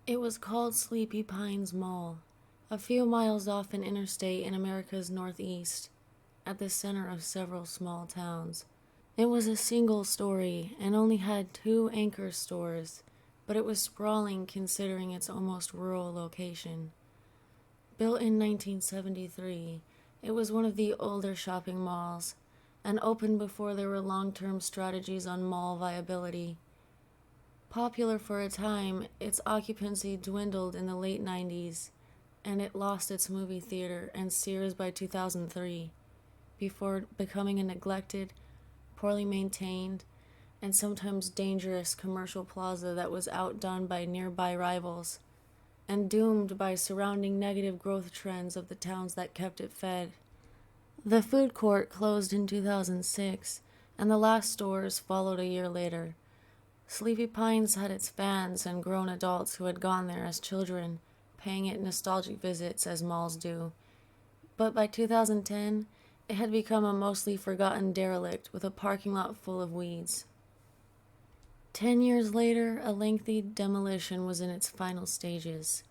It was called Sleepy Pines Mall, a few miles off an interstate in America's Northeast, at the center of several small towns. It was a single story and only had two anchor stores, but it was sprawling considering its almost rural location. Built in 1973, it was one of the older shopping malls and opened before there were long-term strategies on mall viability. Popular for a time, its occupancy dwindled in the late 90s, and it lost its movie theater and Sears by 2003, before becoming a neglected, poorly maintained, and sometimes dangerous commercial plaza that was outdone by nearby rivals, and doomed by surrounding negative growth trends of the towns that kept it fed. The food court closed in 2006, and the last stores followed a year later. Sleepy Pines had its fans and grown adults who had gone there as children, paying it nostalgic visits as malls do. But by 2010, it had become a mostly forgotten derelict with a parking lot full of weeds. 10 years later, a lengthy demolition was in its final stages.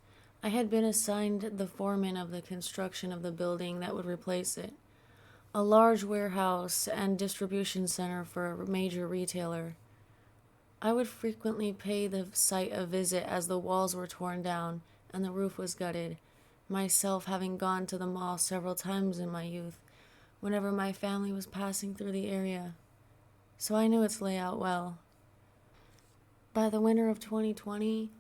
I had been assigned the foreman of the construction of the building that would replace it, a large warehouse and distribution center for a major retailer. I would frequently pay the site a visit as the walls were torn down and the roof was gutted, myself having gone to the mall several times in my youth, whenever my family was passing through the area, so I knew its layout well. By the winter of 2020,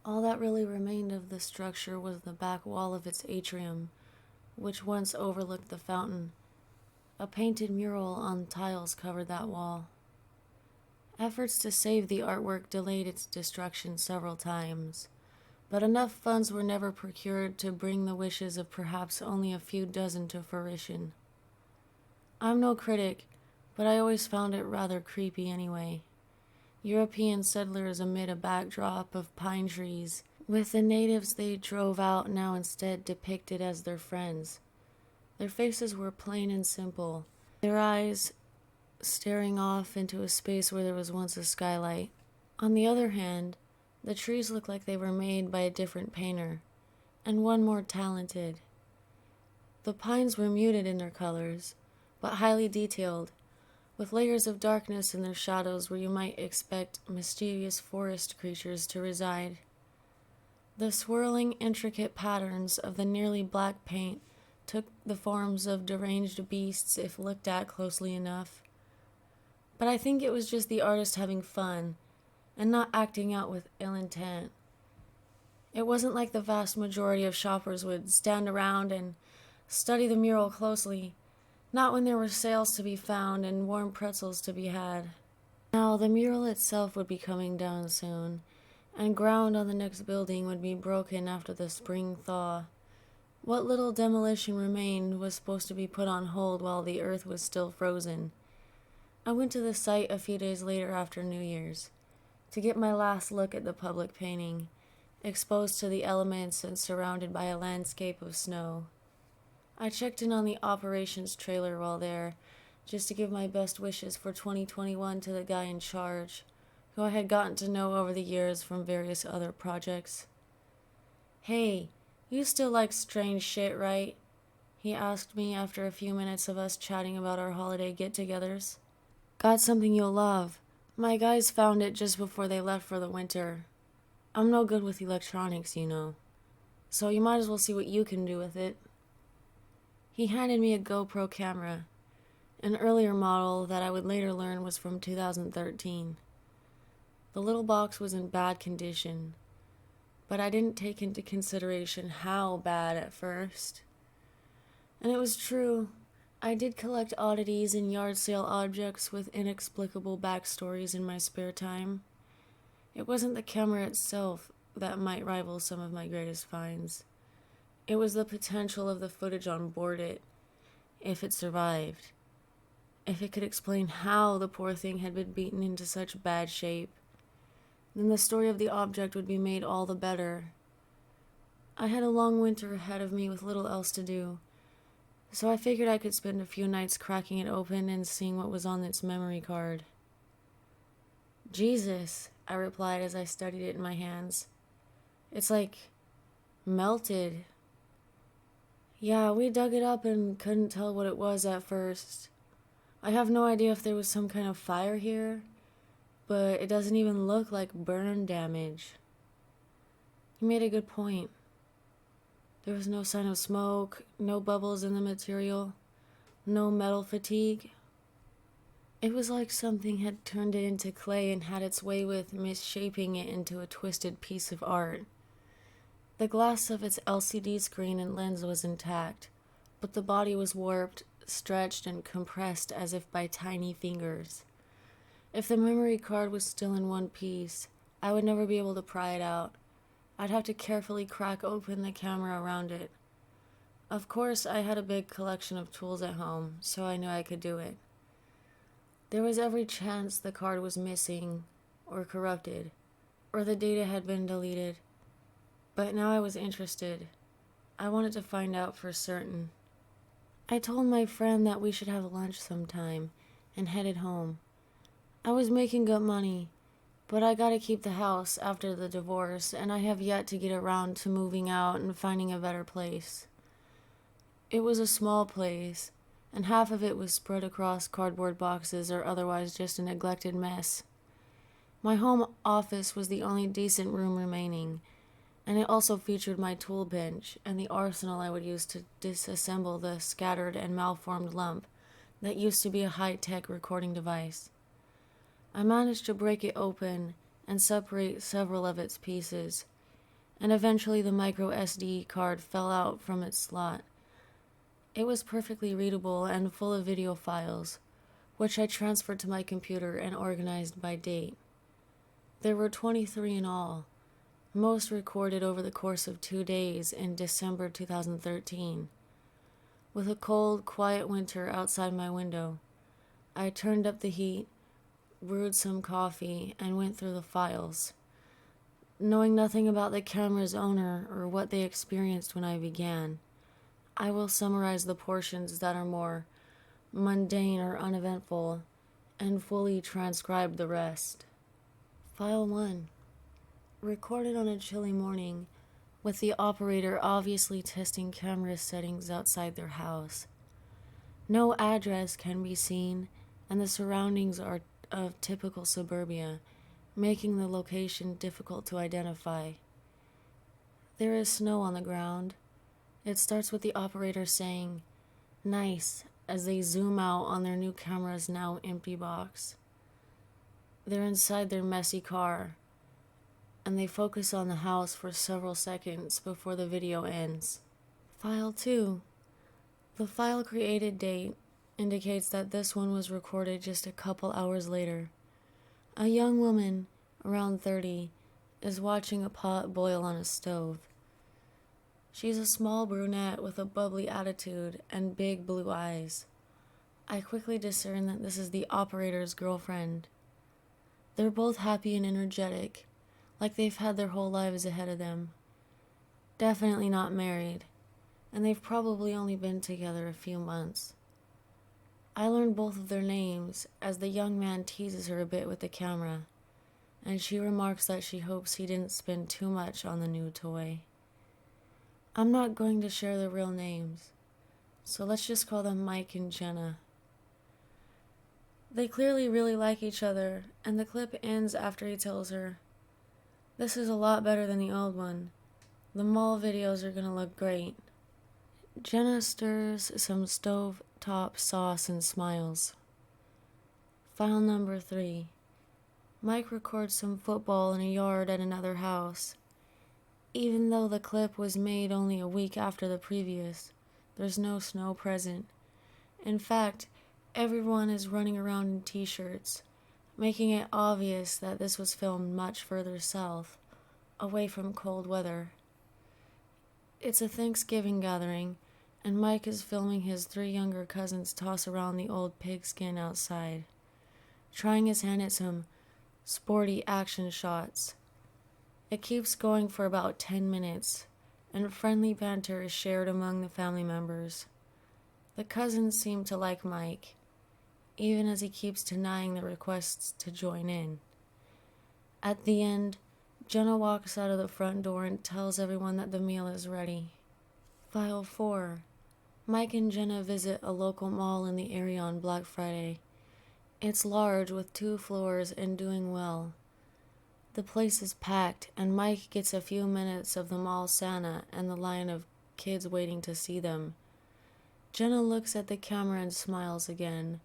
all that really remained of the structure was the back wall of its atrium, which once overlooked the fountain. A painted mural on tiles covered that wall. Efforts to save the artwork delayed its destruction several times, but enough funds were never procured to bring the wishes of perhaps only a few dozen to fruition. I'm no critic, but I always found it rather creepy anyway. European settlers amid a backdrop of pine trees, with the natives they drove out now instead depicted as their friends. Their faces were plain and simple, their eyes staring off into a space where there was once a skylight. On the other hand, the trees looked like they were made by a different painter, and one more talented. The pines were muted in their colors, but highly detailed, with layers of darkness in their shadows where you might expect mysterious forest creatures to reside. The swirling, intricate patterns of the nearly black paint took the forms of deranged beasts if looked at closely enough. But I think it was just the artist having fun, and not acting out with ill intent. It wasn't like the vast majority of shoppers would stand around and study the mural closely, not when there were sales to be found and warm pretzels to be had. Now, the mural itself would be coming down soon, and ground on the next building would be broken after the spring thaw. What little demolition remained was supposed to be put on hold while the earth was still frozen. I went to the site a few days later after New Year's to get my last look at the public painting, exposed to the elements and surrounded by a landscape of snow. I checked in on the operations trailer while there, just to give my best wishes for 2021 to the guy in charge, who I had gotten to know over the years from various other projects. "Hey, you still like strange shit, right?" he asked me after a few minutes of us chatting about our holiday get-togethers. "Got something you'll love. My guys found it just before they left for the winter. I'm no good with electronics, you know, so you might as well see what you can do with it." He handed me a GoPro camera, an earlier model that I would later learn was from 2013. The little box was in bad condition, but I didn't take into consideration how bad at first. And it was true. I did collect oddities and yard sale objects with inexplicable backstories in my spare time. It wasn't the camera itself that might rival some of my greatest finds. It was the potential of the footage on board it, if it survived. If it could explain how the poor thing had been beaten into such bad shape, then the story of the object would be made all the better. I had a long winter ahead of me with little else to do, so I figured I could spend a few nights cracking it open and seeing what was on its memory card. "Jesus," I replied as I studied it in my hands. It's like melted. Yeah, we dug it up and couldn't tell what it was at first. I have no idea if there was some kind of fire here, but it doesn't even look like burn damage. You made a good point. There was no sign of smoke, no bubbles in the material, no metal fatigue. It was like something had turned it into clay and had its way with misshaping it into a twisted piece of art. The glass of its LCD screen and lens was intact, but the body was warped, stretched, and compressed as if by tiny fingers. If the memory card was still in one piece, I would never be able to pry it out. I'd have to carefully crack open the camera around it. Of course, I had a big collection of tools at home, so I knew I could do it. There was every chance the card was missing, or corrupted, or the data had been deleted. But now I was interested. I wanted to find out for certain. I told my friend that we should have lunch sometime, and headed home. I was making good money, but I gotta keep the house after the divorce, and I have yet to get around to moving out and finding a better place. It was a small place, and half of it was spread across cardboard boxes or otherwise just a neglected mess. My home office was the only decent room remaining, and it also featured my tool bench and the arsenal I would use to disassemble the scattered and malformed lump that used to be a high-tech recording device. I managed to break it open and separate several of its pieces, and eventually the micro SD card fell out from its slot. It was perfectly readable and full of video files, which I transferred to my computer and organized by date. There were 23 in all, most recorded over the course of 2 days in December 2013. With a cold, quiet winter outside my window, I turned up the heat, brewed some coffee, and went through the files. Knowing nothing about the camera's owner or what they experienced when I began, I will summarize the portions that are more mundane or uneventful and fully transcribe the rest. File 1. Recorded on a chilly morning, with the operator obviously testing camera settings outside their house. No address can be seen, and the surroundings are of typical suburbia, making the location difficult to identify. There is snow on the ground. It starts with the operator saying, "Nice," as they zoom out on their new camera's now empty box. They're inside their messy car, and they focus on the house for several seconds before the video ends. File 2. The file created date indicates that this one was recorded just a couple hours later. A young woman, around 30, is watching a pot boil on a stove. She's a small brunette with a bubbly attitude and big blue eyes. I quickly discern that this is the operator's girlfriend. They're both happy and energetic, like they've had their whole lives ahead of them. Definitely not married, and they've probably only been together a few months. I learned both of their names as the young man teases her a bit with the camera, and she remarks that she hopes he didn't spend too much on the new toy. I'm not going to share their real names, so let's just call them Mike and Jenna. They clearly really like each other, and the clip ends after he tells her, "This is a lot better than the old one. The mall videos are gonna look great." Jenna stirs some stove-top sauce and smiles. File number 3. Mike records some football in a yard at another house. Even though the clip was made only a week after the previous, there's no snow present. In fact, everyone is running around in t-shirts, making it obvious that this was filmed much further south, away from cold weather. It's a Thanksgiving gathering, and Mike is filming his 3 younger cousins toss around the old pigskin outside, trying his hand at some sporty action shots. It keeps going for about 10 minutes, and friendly banter is shared among the family members. The cousins seem to like Mike, even as he keeps denying the requests to join in. At the end, Jenna walks out of the front door and tells everyone that the meal is ready. File 4. Mike and Jenna visit a local mall in the area on Black Friday. It's large with 2 floors and doing well. The place is packed, and Mike gets a few minutes of the mall Santa and the line of kids waiting to see them. Jenna looks at the camera and smiles again.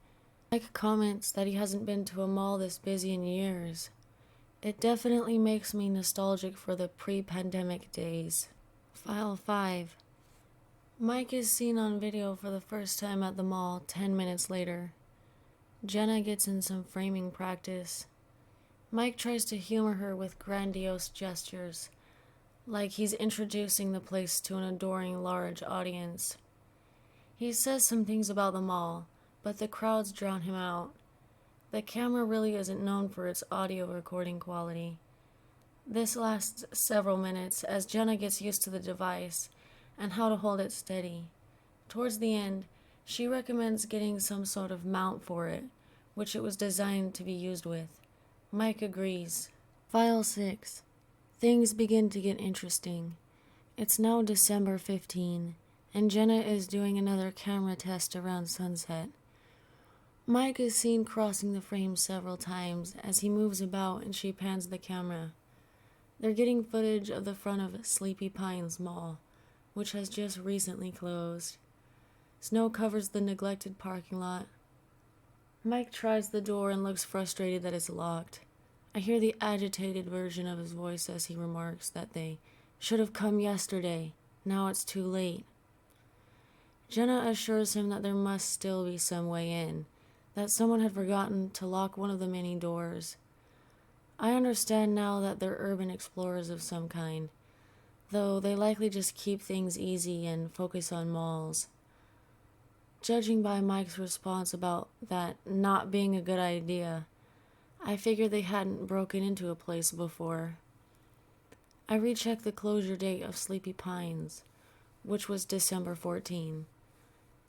Mike comments that he hasn't been to a mall this busy in years. It definitely makes me nostalgic for the pre-pandemic days. File 5. Mike is seen on video for the first time at the mall 10 minutes later. Jenna gets in some framing practice. Mike tries to humor her with grandiose gestures, like he's introducing the place to an adoring large audience. He says some things about the mall, but the crowds drown him out. The camera really isn't known for its audio recording quality. This lasts several minutes as Jenna gets used to the device and how to hold it steady. Towards the end, she recommends getting some sort of mount for it, which it was designed to be used with. Mike agrees. File 6. Things begin to get interesting. It's now December 15, and Jenna is doing another camera test around sunset. Mike is seen crossing the frame several times as he moves about and she pans the camera. They're getting footage of the front of Sleepy Pines Mall, which has just recently closed. Snow covers the neglected parking lot. Mike tries the door and looks frustrated that it's locked. I hear the agitated version of his voice as he remarks that they should have come yesterday. Now it's too late. Jenna assures him that there must still be some way in, that someone had forgotten to lock one of the many doors. I understand now that they're urban explorers of some kind, though they likely just keep things easy and focus on malls. Judging by Mike's response about that not being a good idea, I figured they hadn't broken into a place before. I rechecked the closure date of Sleepy Pines, which was December 14.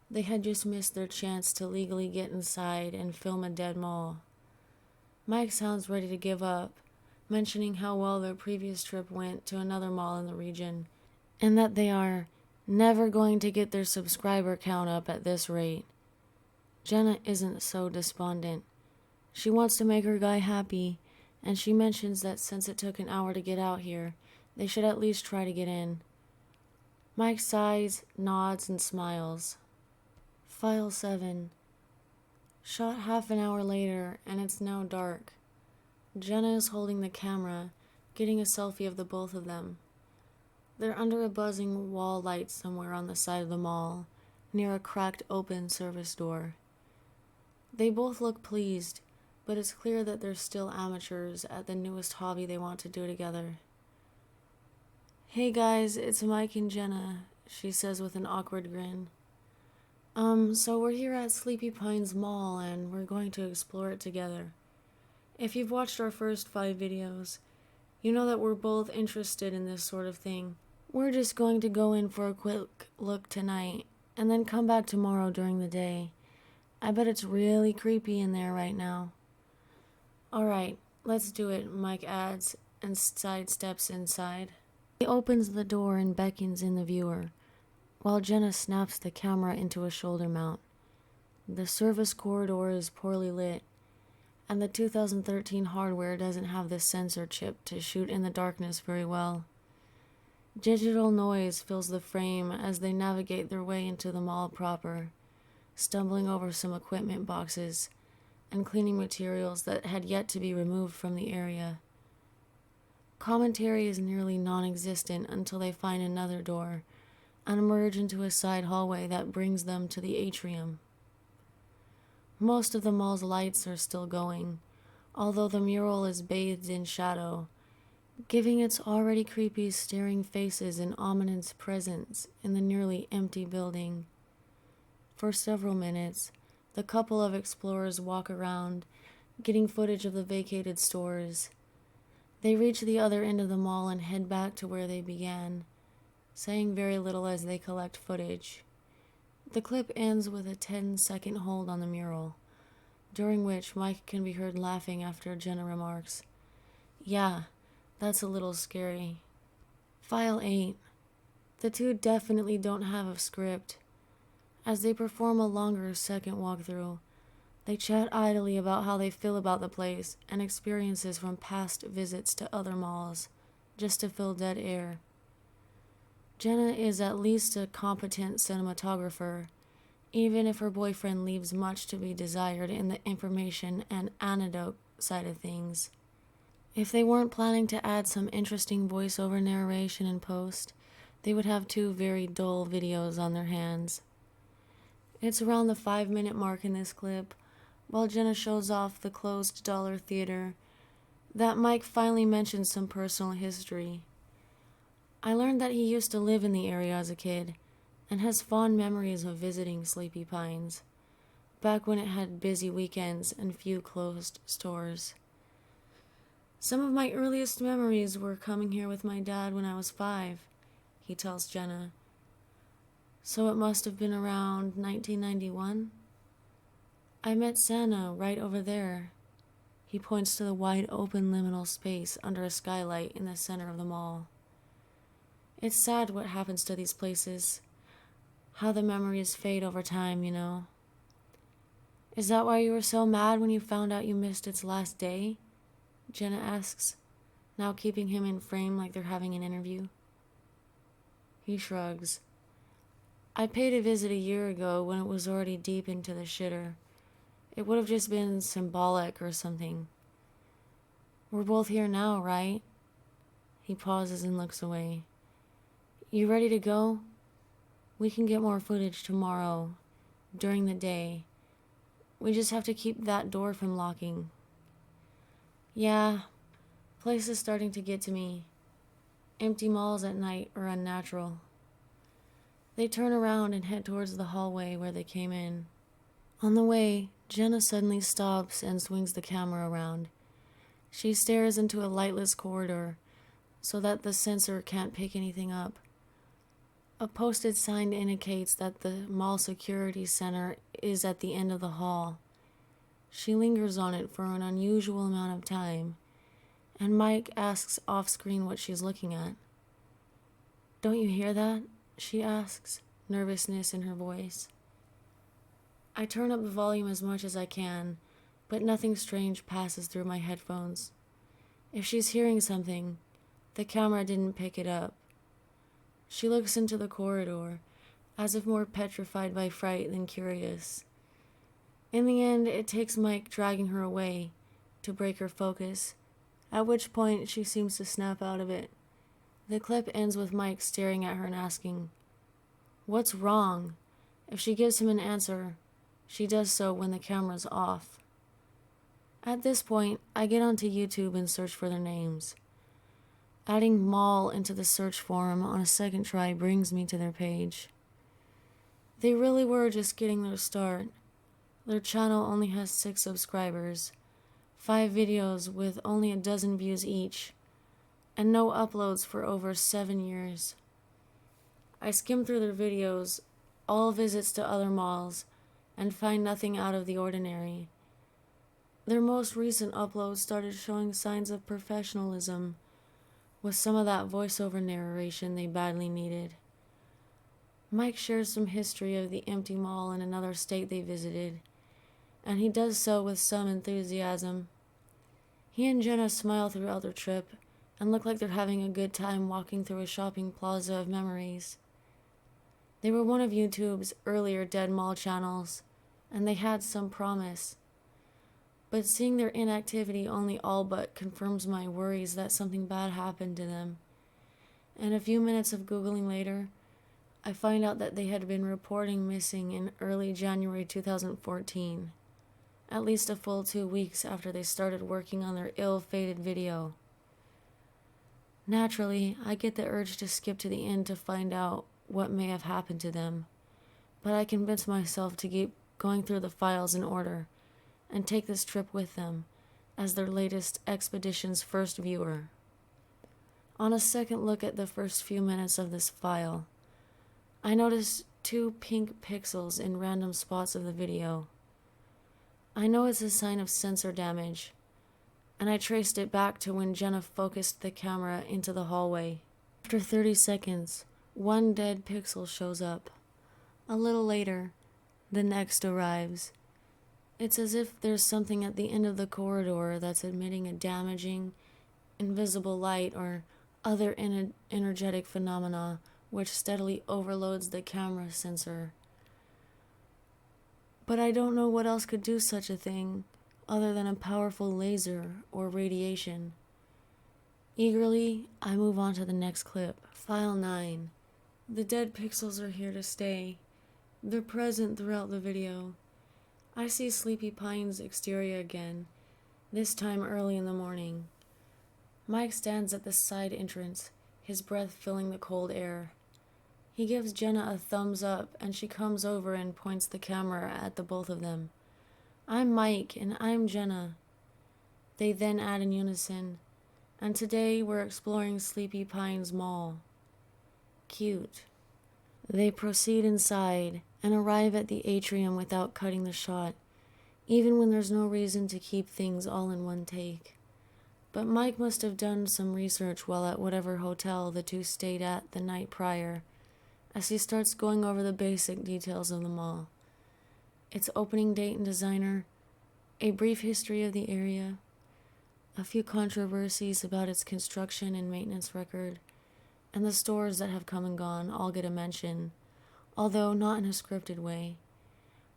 They had just missed their chance to legally get inside and film a dead mall. Mike sounds ready to give up, mentioning how well their previous trip went to another mall in the region, and that they are never going to get their subscriber count up at this rate. Jenna isn't so despondent. She wants to make her guy happy, and she mentions that since it took an hour to get out here, they should at least try to get in. Mike sighs, nods, and smiles. File 7. Shot half an hour later, and it's now dark. Jenna is holding the camera, getting a selfie of the both of them. They're under a buzzing wall light somewhere on the side of the mall, near a cracked open service door. They both look pleased, but it's clear that they're still amateurs at the newest hobby they want to do together. "Hey guys, it's Mike and Jenna," she says with an awkward grin. So we're here at Sleepy Pines Mall and we're going to explore it together. If you've watched our first 5 videos, you know that we're both interested in this sort of thing. We're just going to go in for a quick look tonight and then come back tomorrow during the day. I bet it's really creepy in there right now. Alright, let's do it, Mike adds and sidesteps inside. He opens the door and beckons in the viewer, while Jenna snaps the camera into a shoulder mount. The service corridor is poorly lit, and the 2013 hardware doesn't have the sensor chip to shoot in the darkness very well. Digital noise fills the frame as they navigate their way into the mall proper, stumbling over some equipment boxes and cleaning materials that had yet to be removed from the area. Commentary is nearly non-existent until they find another door and emerge into a side hallway that brings them to the atrium. Most of the mall's lights are still going, although the mural is bathed in shadow, giving its already creepy staring faces an ominous presence in the nearly empty building. For several minutes, the couple of explorers walk around, getting footage of the vacated stores. They reach the other end of the mall and head back to where they began, saying very little as they collect footage. The clip ends with a 10-second hold on the mural, during which Mike can be heard laughing after Jenna remarks, "Yeah, That's a little scary. File 8. The two definitely don't have a script. As they perform a longer second walkthrough, they chat idly about how they feel about the place and experiences from past visits to other malls, just to fill dead air. Jenna is at least a competent cinematographer, even if her boyfriend leaves much to be desired in the information and anecdote side of things. If they weren't planning to add some interesting voiceover narration in post, they would have two very dull videos on their hands. It's around the 5-minute mark in this clip, while Jenna shows off the closed dollar theater, that Mike finally mentions some personal history. I learned that he used to live in the area as a kid, and has fond memories of visiting Sleepy Pines, back when it had busy weekends and few closed stores. Some of my earliest memories were coming here with my dad when I was 5, he tells Jenna. So it must have been around 1991? I met Santa right over there. He points to the wide open liminal space under a skylight in the center of the mall. It's sad what happens to these places. How the memories fade over time, you know. Is that why you were so mad when you found out you missed its last day? Jenna asks, now keeping him in frame like they're having an interview. He shrugs. I paid a visit a year ago when it was already deep into the shitter. It would have just been symbolic or something. We're both here now, right? He pauses and looks away. You ready to go? We can get more footage tomorrow, during the day. We just have to keep that door from locking. Yeah, place is starting to get to me. Empty malls at night are unnatural. They turn around and head towards the hallway where they came in. On the way, Jenna suddenly stops and swings the camera around. She stares into a lightless corridor so that the sensor can't pick anything up. A posted sign indicates that the mall security center is at the end of the hall. She lingers on it for an unusual amount of time, and Mike asks off-screen what she's looking at. Don't you hear that? She asks, nervousness in her voice. I turn up the volume as much as I can, but nothing strange passes through my headphones. If she's hearing something, the camera didn't pick it up. She looks into the corridor, as if more petrified by fright than curious. In the end, it takes Mike dragging her away to break her focus, at which point she seems to snap out of it. The clip ends with Mike staring at her and asking, "What's wrong?" If she gives him an answer, she does so when the camera's off. At this point, I get onto YouTube and search for their names. Adding mall into the search forum on a second try brings me to their page. They really were just getting their start. Their channel only has 6 subscribers, 5 videos with only a dozen views each, and no uploads for over 7 years. I skim through their videos, all visits to other malls, and find nothing out of the ordinary. Their most recent uploads started showing signs of professionalism, with some of that voiceover narration they badly needed. Mike shares some history of the empty mall in another state they visited, and he does so with some enthusiasm. He and Jenna smile throughout their trip and look like they're having a good time walking through a shopping plaza of memories. They were one of YouTube's earlier dead mall channels, and they had some promise. But seeing their inactivity only all but confirms my worries that something bad happened to them. And a few minutes of Googling later, I find out that they had been reporting missing in early January 2014, at least a full 2 weeks after they started working on their ill-fated video. Naturally, I get the urge to skip to the end to find out what may have happened to them, but I convince myself to keep going through the files in order and take this trip with them as their latest expedition's first viewer. On a second look at the first few minutes of this file, I notice 2 pink pixels in random spots of the video. I know it's a sign of sensor damage, and I traced it back to when Jenna focused the camera into the hallway. After 30 seconds, one dead pixel shows up. A little later, the next arrives. It's as if there's something at the end of the corridor that's emitting a damaging, invisible light or other energetic phenomena which steadily overloads the camera sensor. But I don't know what else could do such a thing other than a powerful laser or radiation. Eagerly, I move on to the next clip. File 9. The dead pixels are here to stay. They're present throughout the video. I see Sleepy Pine's exterior again, this time early in the morning. Mike stands at the side entrance, his breath filling the cold air. He gives Jenna a thumbs up, and she comes over and points the camera at the both of them. I'm Mike, and I'm Jenna. They then add in unison, and today we're exploring Sleepy Pine's mall. Cute. They proceed inside and arrive at the atrium without cutting the shot, even when there's no reason to keep things all in one take. But Mike must have done some research while at whatever hotel the two stayed at the night prior, as he starts going over the basic details of the mall. Its opening date and designer, a brief history of the area, a few controversies about its construction and maintenance record, and the stores that have come and gone all get a mention, although not in a scripted way.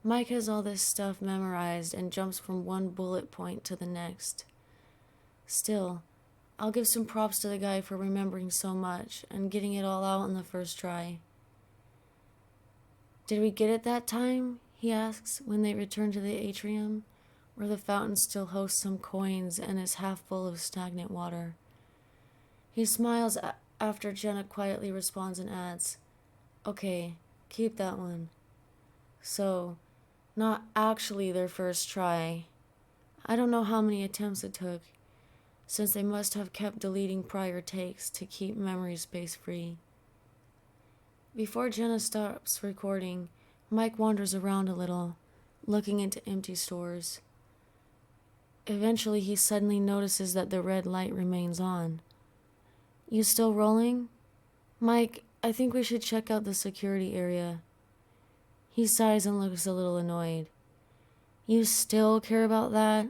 Mike has all this stuff memorized and jumps from one bullet point to the next. Still, I'll give some props to the guy for remembering so much and getting it all out on the first try. Did we get it that time? He asks when they return to the atrium, where the fountain still hosts some coins and is half full of stagnant water. He smiles after Jenna quietly responds and adds, "Okay, keep that one." So, not actually their first try. I don't know how many attempts it took, since they must have kept deleting prior takes to keep memory space free. Before Jenna stops recording, Mike wanders around a little, looking into empty stores. Eventually, he suddenly notices that the red light remains on. "You still rolling?" "Mike, I think we should check out the security area." He sighs and looks a little annoyed. "You still care about that?"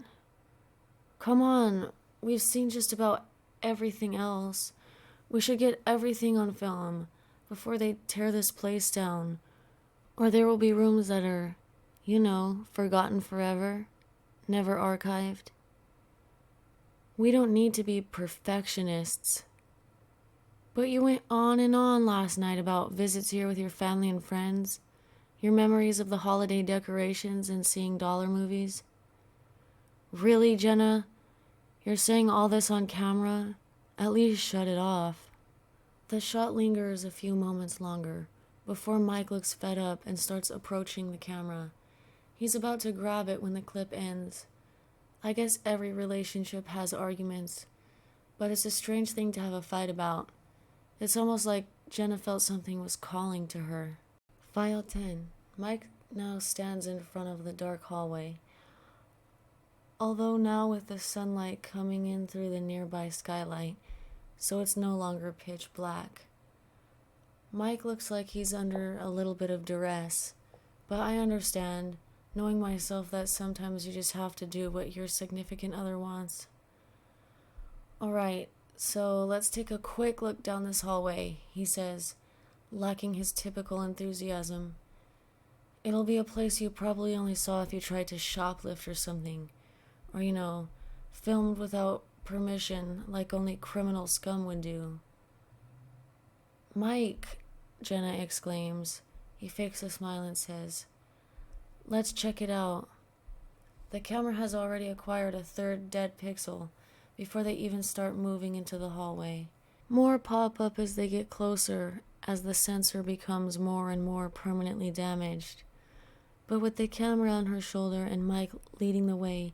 "Come on, we've seen just about everything else. We should get everything on film before they tear this place down. Or there will be rooms that are, forgotten forever, never archived." "We don't need to be perfectionists." "But you went on and on last night about visits here with your family and friends, your memories of the holiday decorations and seeing dollar movies." "Really, Jenna? You're saying all this on camera? At least shut it off." The shot lingers a few moments longer, before Mike looks fed up and starts approaching the camera. He's about to grab it when the clip ends. I guess every relationship has arguments, but it's a strange thing to have a fight about. It's almost like Jenna felt something was calling to her. File 10. Mike now stands in front of the dark hallway. Although now with the sunlight coming in through the nearby skylight, so it's no longer pitch black. Mike looks like he's under a little bit of duress, but I understand, knowing myself, that sometimes you just have to do what your significant other wants. "Alright, so let's take a quick look down this hallway," he says, lacking his typical enthusiasm. "It'll be a place you probably only saw if you tried to shoplift or something, or, filmed without permission like only criminal scum would do." "Mike," Jenna exclaims. He fakes a smile and says, "Let's check it out." The camera has already acquired a third dead pixel before they even start moving into the hallway. More pop up as they get closer, as the sensor becomes more and more permanently damaged. But with the camera on her shoulder and Mike leading the way,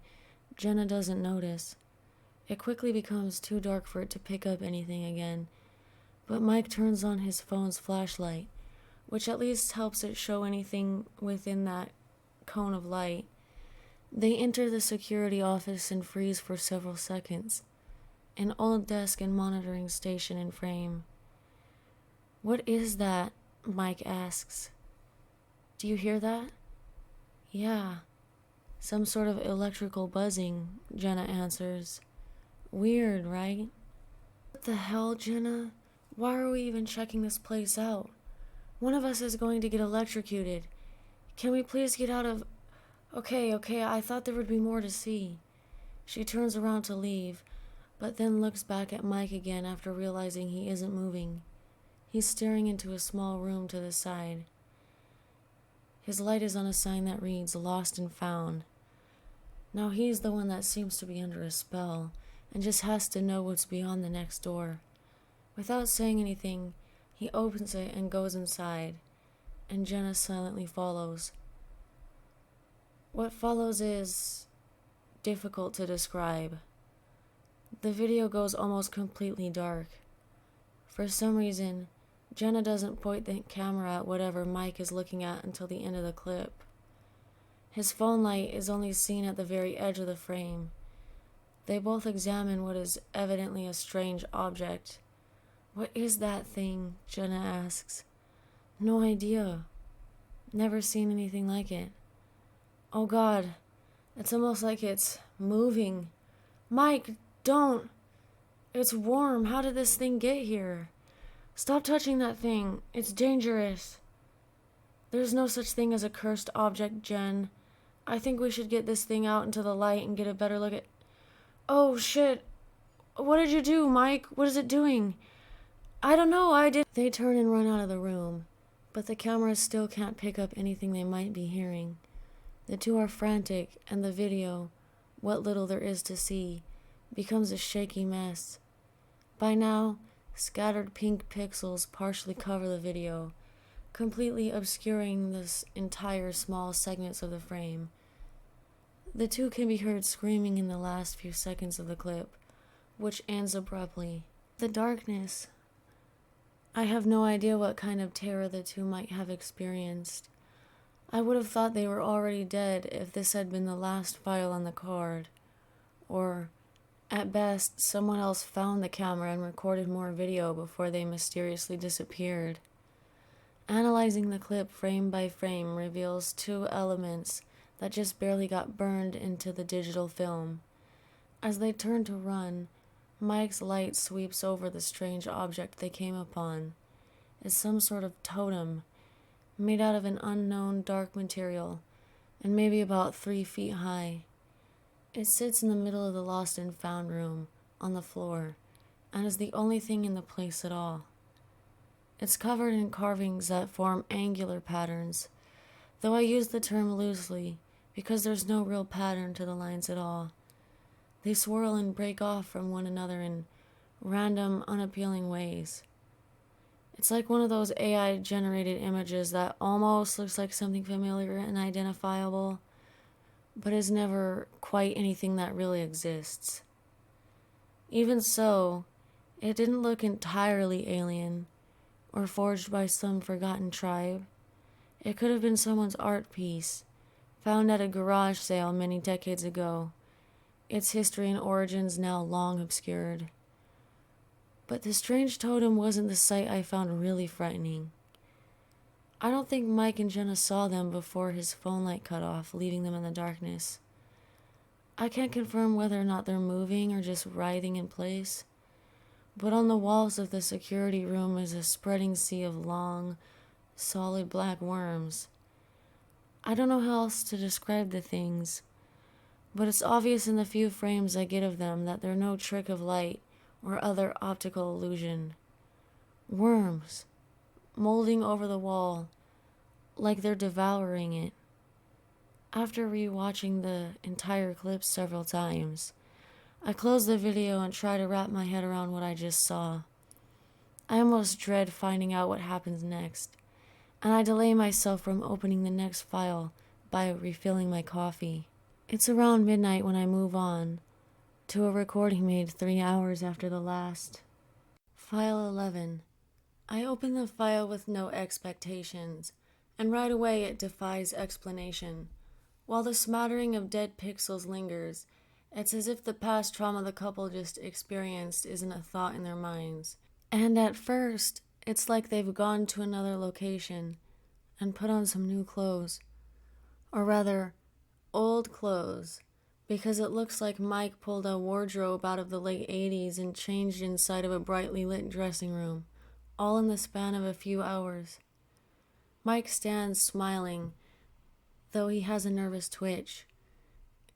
Jenna doesn't notice. It quickly becomes too dark for it to pick up anything again, but Mike turns on his phone's flashlight, which at least helps it show anything within that cone of light. They enter the security office and freeze for several seconds. An old desk and monitoring station in frame. "What is that?" Mike asks. "Do you hear that?" "Yeah. Some sort of electrical buzzing," Jenna answers. "Weird, right?" "What the hell, Jenna? Why are we even checking this place out? One of us is going to get electrocuted. Can we please get out of... Okay, I thought there would be more to see." She turns around to leave, but then looks back at Mike again after realizing he isn't moving. He's staring into a small room to the side. His light is on a sign that reads, "Lost and Found." Now he's the one that seems to be under a spell, and just has to know what's beyond the next door. Without saying anything, he opens it and goes inside, and Jenna silently follows. What follows is difficult to describe. The video goes almost completely dark. For some reason, Jenna doesn't point the camera at whatever Mike is looking at until the end of the clip. His phone light is only seen at the very edge of the frame. They both examine what is evidently a strange object. "What is that thing?" Jenna asks. "No idea. Never seen anything like it." "Oh God, it's almost like it's moving." "Mike, don't! It's warm. How did this thing get here? Stop touching that thing. It's dangerous." "There's no such thing as a cursed object, Jen. I think we should get this thing out into the light and get a better look at... Oh, shit. What did you do, Mike? What is it doing?" "I don't know, I did..." They turn and run out of the room, but the cameras still can't pick up anything they might be hearing. The two are frantic, and the video, what little there is to see, becomes a shaky mess. By now, scattered pink pixels partially cover the video, completely obscuring this entire small segments of the frame. The two can be heard screaming in the last few seconds of the clip, which ends abruptly. The darkness. I have no idea what kind of terror the two might have experienced. I would have thought they were already dead if this had been the last file on the card. Or, at best, someone else found the camera and recorded more video before they mysteriously disappeared. Analyzing the clip frame by frame reveals two elements that just barely got burned into the digital film. As they turn to run, Mike's light sweeps over the strange object they came upon. It's some sort of totem, made out of an unknown dark material, and maybe about 3 feet high. It sits in the middle of the lost and found room, on the floor, and is the only thing in the place at all. It's covered in carvings that form angular patterns, though I use the term loosely because there's no real pattern to the lines at all. They swirl and break off from one another in random, unappealing ways. It's like one of those AI-generated images that almost looks like something familiar and identifiable, but is never quite anything that really exists. Even so, it didn't look entirely alien, or forged by some forgotten tribe. It could have been someone's art piece, found at a garage sale many decades ago, its history and origins now long obscured. But the strange totem wasn't the sight I found really frightening. I don't think Mike and Jenna saw them before his phone light cut off, leaving them in the darkness. I can't confirm whether or not they're moving or just writhing in place, but on the walls of the security room is a spreading sea of long, solid black worms. I don't know how else to describe the things, but it's obvious in the few frames I get of them that they're no trick of light or other optical illusion. Worms, molding over the wall, like they're devouring it. After rewatching the entire clip several times, I close the video and try to wrap my head around what I just saw. I almost dread finding out what happens next, and I delay myself from opening the next file by refilling my coffee. It's around midnight when I move on to a recording made 3 hours after the last. File 11. I open the file with no expectations, and right away it defies explanation. While the smattering of dead pixels lingers, it's as if the past trauma the couple just experienced isn't a thought in their minds. And at first, it's like they've gone to another location and put on some new clothes. Or rather, old clothes, because it looks like Mike pulled a wardrobe out of the late 80s and changed inside of a brightly lit dressing room, all in the span of a few hours. Mike stands smiling, though he has a nervous twitch.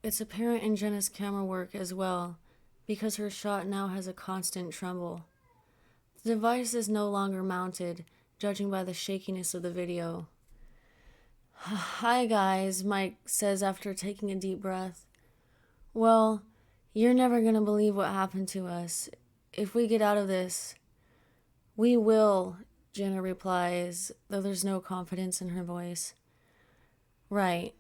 It's apparent in Jenna's camera work as well, because her shot now has a constant tremble. The device is no longer mounted, judging by the shakiness of the video. "Hi guys," Mike says after taking a deep breath. "Well, you're never gonna believe what happened to us. If we get out of this..." "We will," Jenna replies, though there's no confidence in her voice. Right.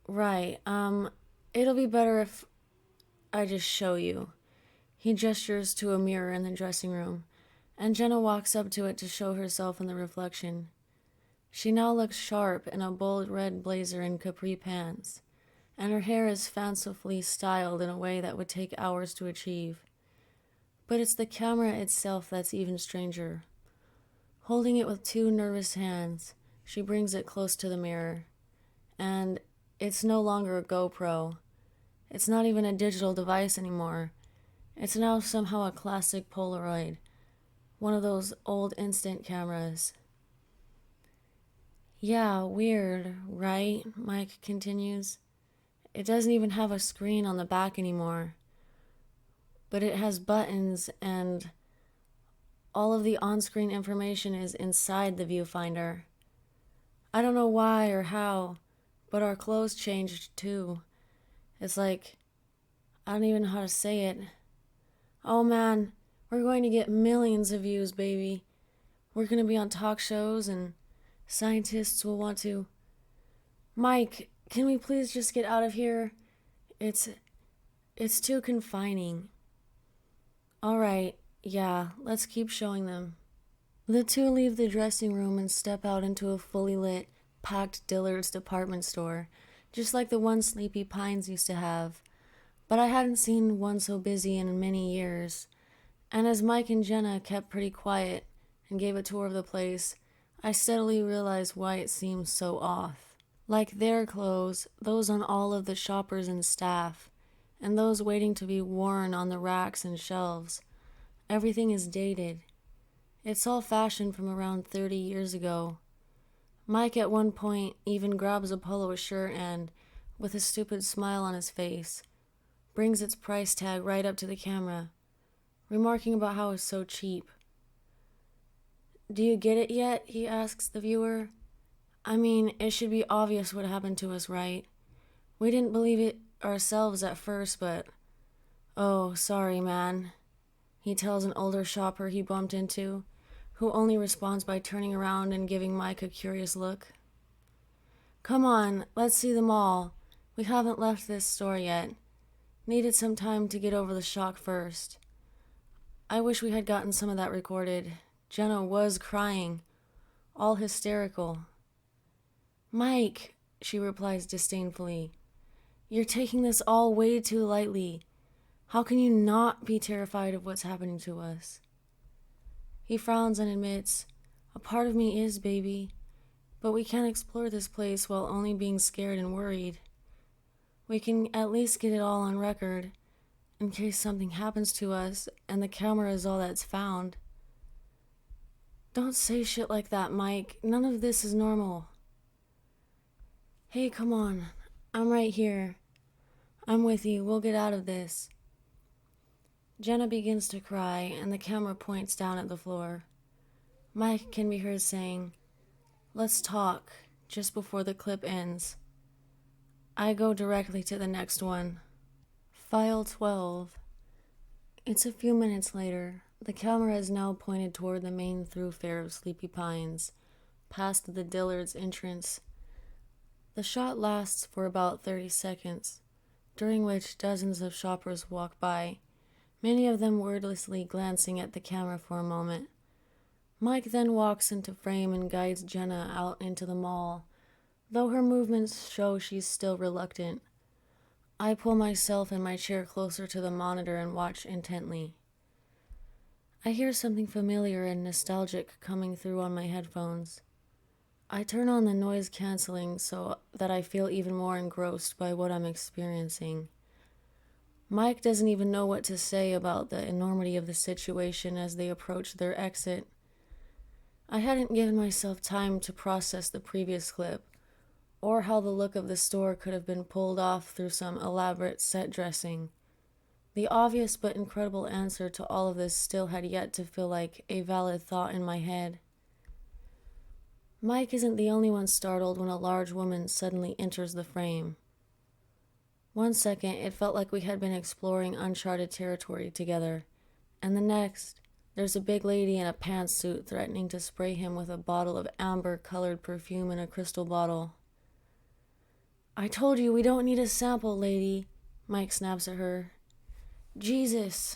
It'll be better if I just show you." He gestures to a mirror in the dressing room, and Jenna walks up to it to show herself in the reflection. She now looks sharp in a bold red blazer and capri pants, and her hair is fancifully styled in a way that would take hours to achieve. But it's the camera itself that's even stranger. Holding it with two nervous hands, she brings it close to the mirror. And it's no longer a GoPro. It's not even a digital device anymore. It's now somehow a classic Polaroid, one of those old instant cameras. "Yeah, weird, right?" Mike continues. "It doesn't even have a screen on the back anymore. But it has buttons, and all of the on-screen information is inside the viewfinder. I don't know why or how, but our clothes changed too. It's like, I don't even know how to say it. Oh man, we're going to get millions of views, baby. We're going to be on talk shows, and scientists will want to..." "Mike, can we please just get out of here? It's too confining." "All right, yeah, let's keep showing them." The two leave the dressing room and step out into a fully lit, packed Dillard's department store, just like the one Sleepy Pines used to have. But I hadn't seen one so busy in many years. And as Mike and Jenna kept pretty quiet and gave a tour of the place, I steadily realized why it seemed so off. Like their clothes, those on all of the shoppers and staff, and those waiting to be worn on the racks and shelves, everything is dated. It's all fashioned from around 30 years ago. Mike at one point even grabs a polo shirt and, with a stupid smile on his face, brings its price tag right up to the camera, remarking about how it's so cheap. "Do you get it yet?" he asks the viewer. "I mean, it should be obvious what happened to us, right? We didn't believe it ourselves at first, but..." "Oh, sorry, man," he tells an older shopper he bumped into, who only responds by turning around and giving Mike a curious look. "Come on, let's see them all. We haven't left this store yet. Needed some time to get over the shock first." I wish we had gotten some of that recorded. Jenna was crying, all hysterical. "Mike," she replies disdainfully, "you're taking this all way too lightly. How can you not be terrified of what's happening to us?" He frowns and admits, "A part of me is, baby, but we can't explore this place while only being scared and worried. We can at least get it all on record, in case something happens to us and the camera is all that's found." "Don't say shit like that, Mike. None of this is normal." "Hey, come on. I'm right here. I'm with you. We'll get out of this." Jenna begins to cry, and the camera points down at the floor. Mike can be heard saying, "Let's talk," just before the clip ends. I go directly to the next one. File 12. It's a few minutes later. The camera is now pointed toward the main thoroughfare of Sleepy Pines, past the Dillard's entrance. The shot lasts for about 30 seconds, during which dozens of shoppers walk by, many of them wordlessly glancing at the camera for a moment. Mike then walks into frame and guides Jenna out into the mall, though her movements show she's still reluctant. I pull myself and my chair closer to the monitor and watch intently. I hear something familiar and nostalgic coming through on my headphones. I turn on the noise canceling so that I feel even more engrossed by what I'm experiencing. Mike doesn't even know what to say about the enormity of the situation as they approach their exit. I hadn't given myself time to process the previous clip, or how the look of the store could have been pulled off through some elaborate set dressing. The obvious but incredible answer to all of this still had yet to feel like a valid thought in my head. Mike isn't the only one startled when a large woman suddenly enters the frame. 1 second, it felt like we had been exploring uncharted territory together, and the next, there's a big lady in a pantsuit threatening to spray him with a bottle of amber-colored perfume in a crystal bottle. "I told you we don't need a sample, lady," Mike snaps at her. "Jesus."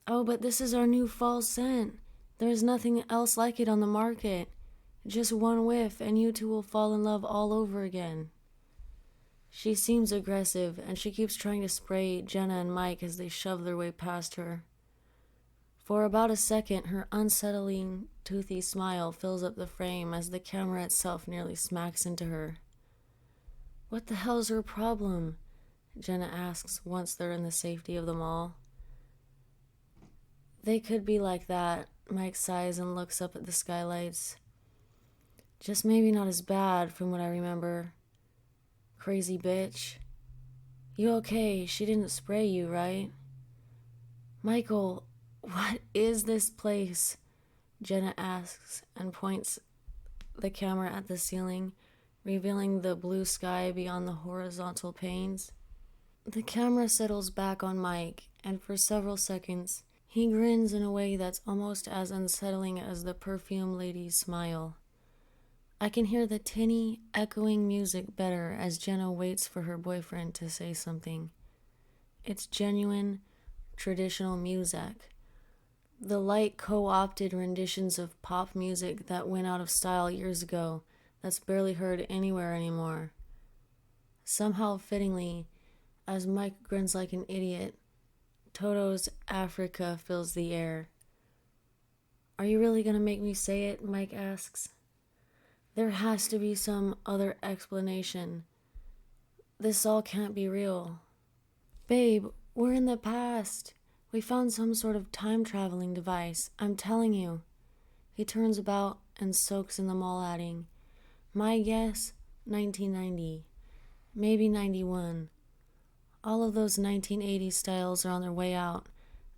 "Oh, but this is our new fall scent. There's nothing else like it on the market. Just one whiff and you two will fall in love all over again." She seems aggressive, and she keeps trying to spray Jenna and Mike as they shove their way past her. For about a second, her unsettling, toothy smile fills up the frame as the camera itself nearly smacks into her. "What the hell's her problem?" Jenna asks once they're in the safety of the mall. "They could be like that," Mike sighs and looks up at the skylights. "Just maybe not as bad from what I remember. Crazy bitch. You okay? She didn't spray you, right?" "Michael, what is this place?" Jenna asks and points the camera at the ceiling, revealing the blue sky beyond the horizontal panes. The camera settles back on Mike, and for several seconds, he grins in a way that's almost as unsettling as the perfume lady's smile. I can hear the tinny, echoing music better as Jenna waits for her boyfriend to say something. It's genuine, traditional music. The light co-opted renditions of pop music that went out of style years ago that's barely heard anywhere anymore. Somehow fittingly, as Mike grins like an idiot, Toto's Africa fills the air. "Are you really gonna make me say it?" Mike asks. "There has to be some other explanation. This all can't be real." "Babe, we're in the past. We found some sort of time-traveling device. I'm telling you." He turns about and soaks in the mall, adding, "My guess, 1990. Maybe 91. All of those 1980s styles are on their way out,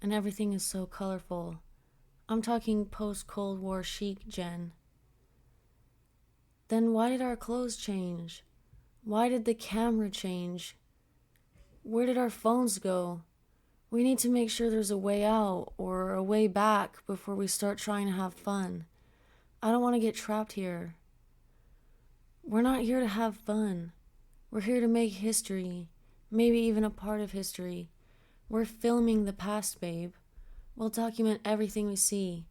and everything is so colorful. I'm talking post-Cold War chic, Jen." "Then why did our clothes change? Why did the camera change? Where did our phones go? We need to make sure there's a way out or a way back before we start trying to have fun. I don't want to get trapped here." "We're not here to have fun. We're here to make history, maybe even a part of history. We're filming the past, babe. We'll document everything we see.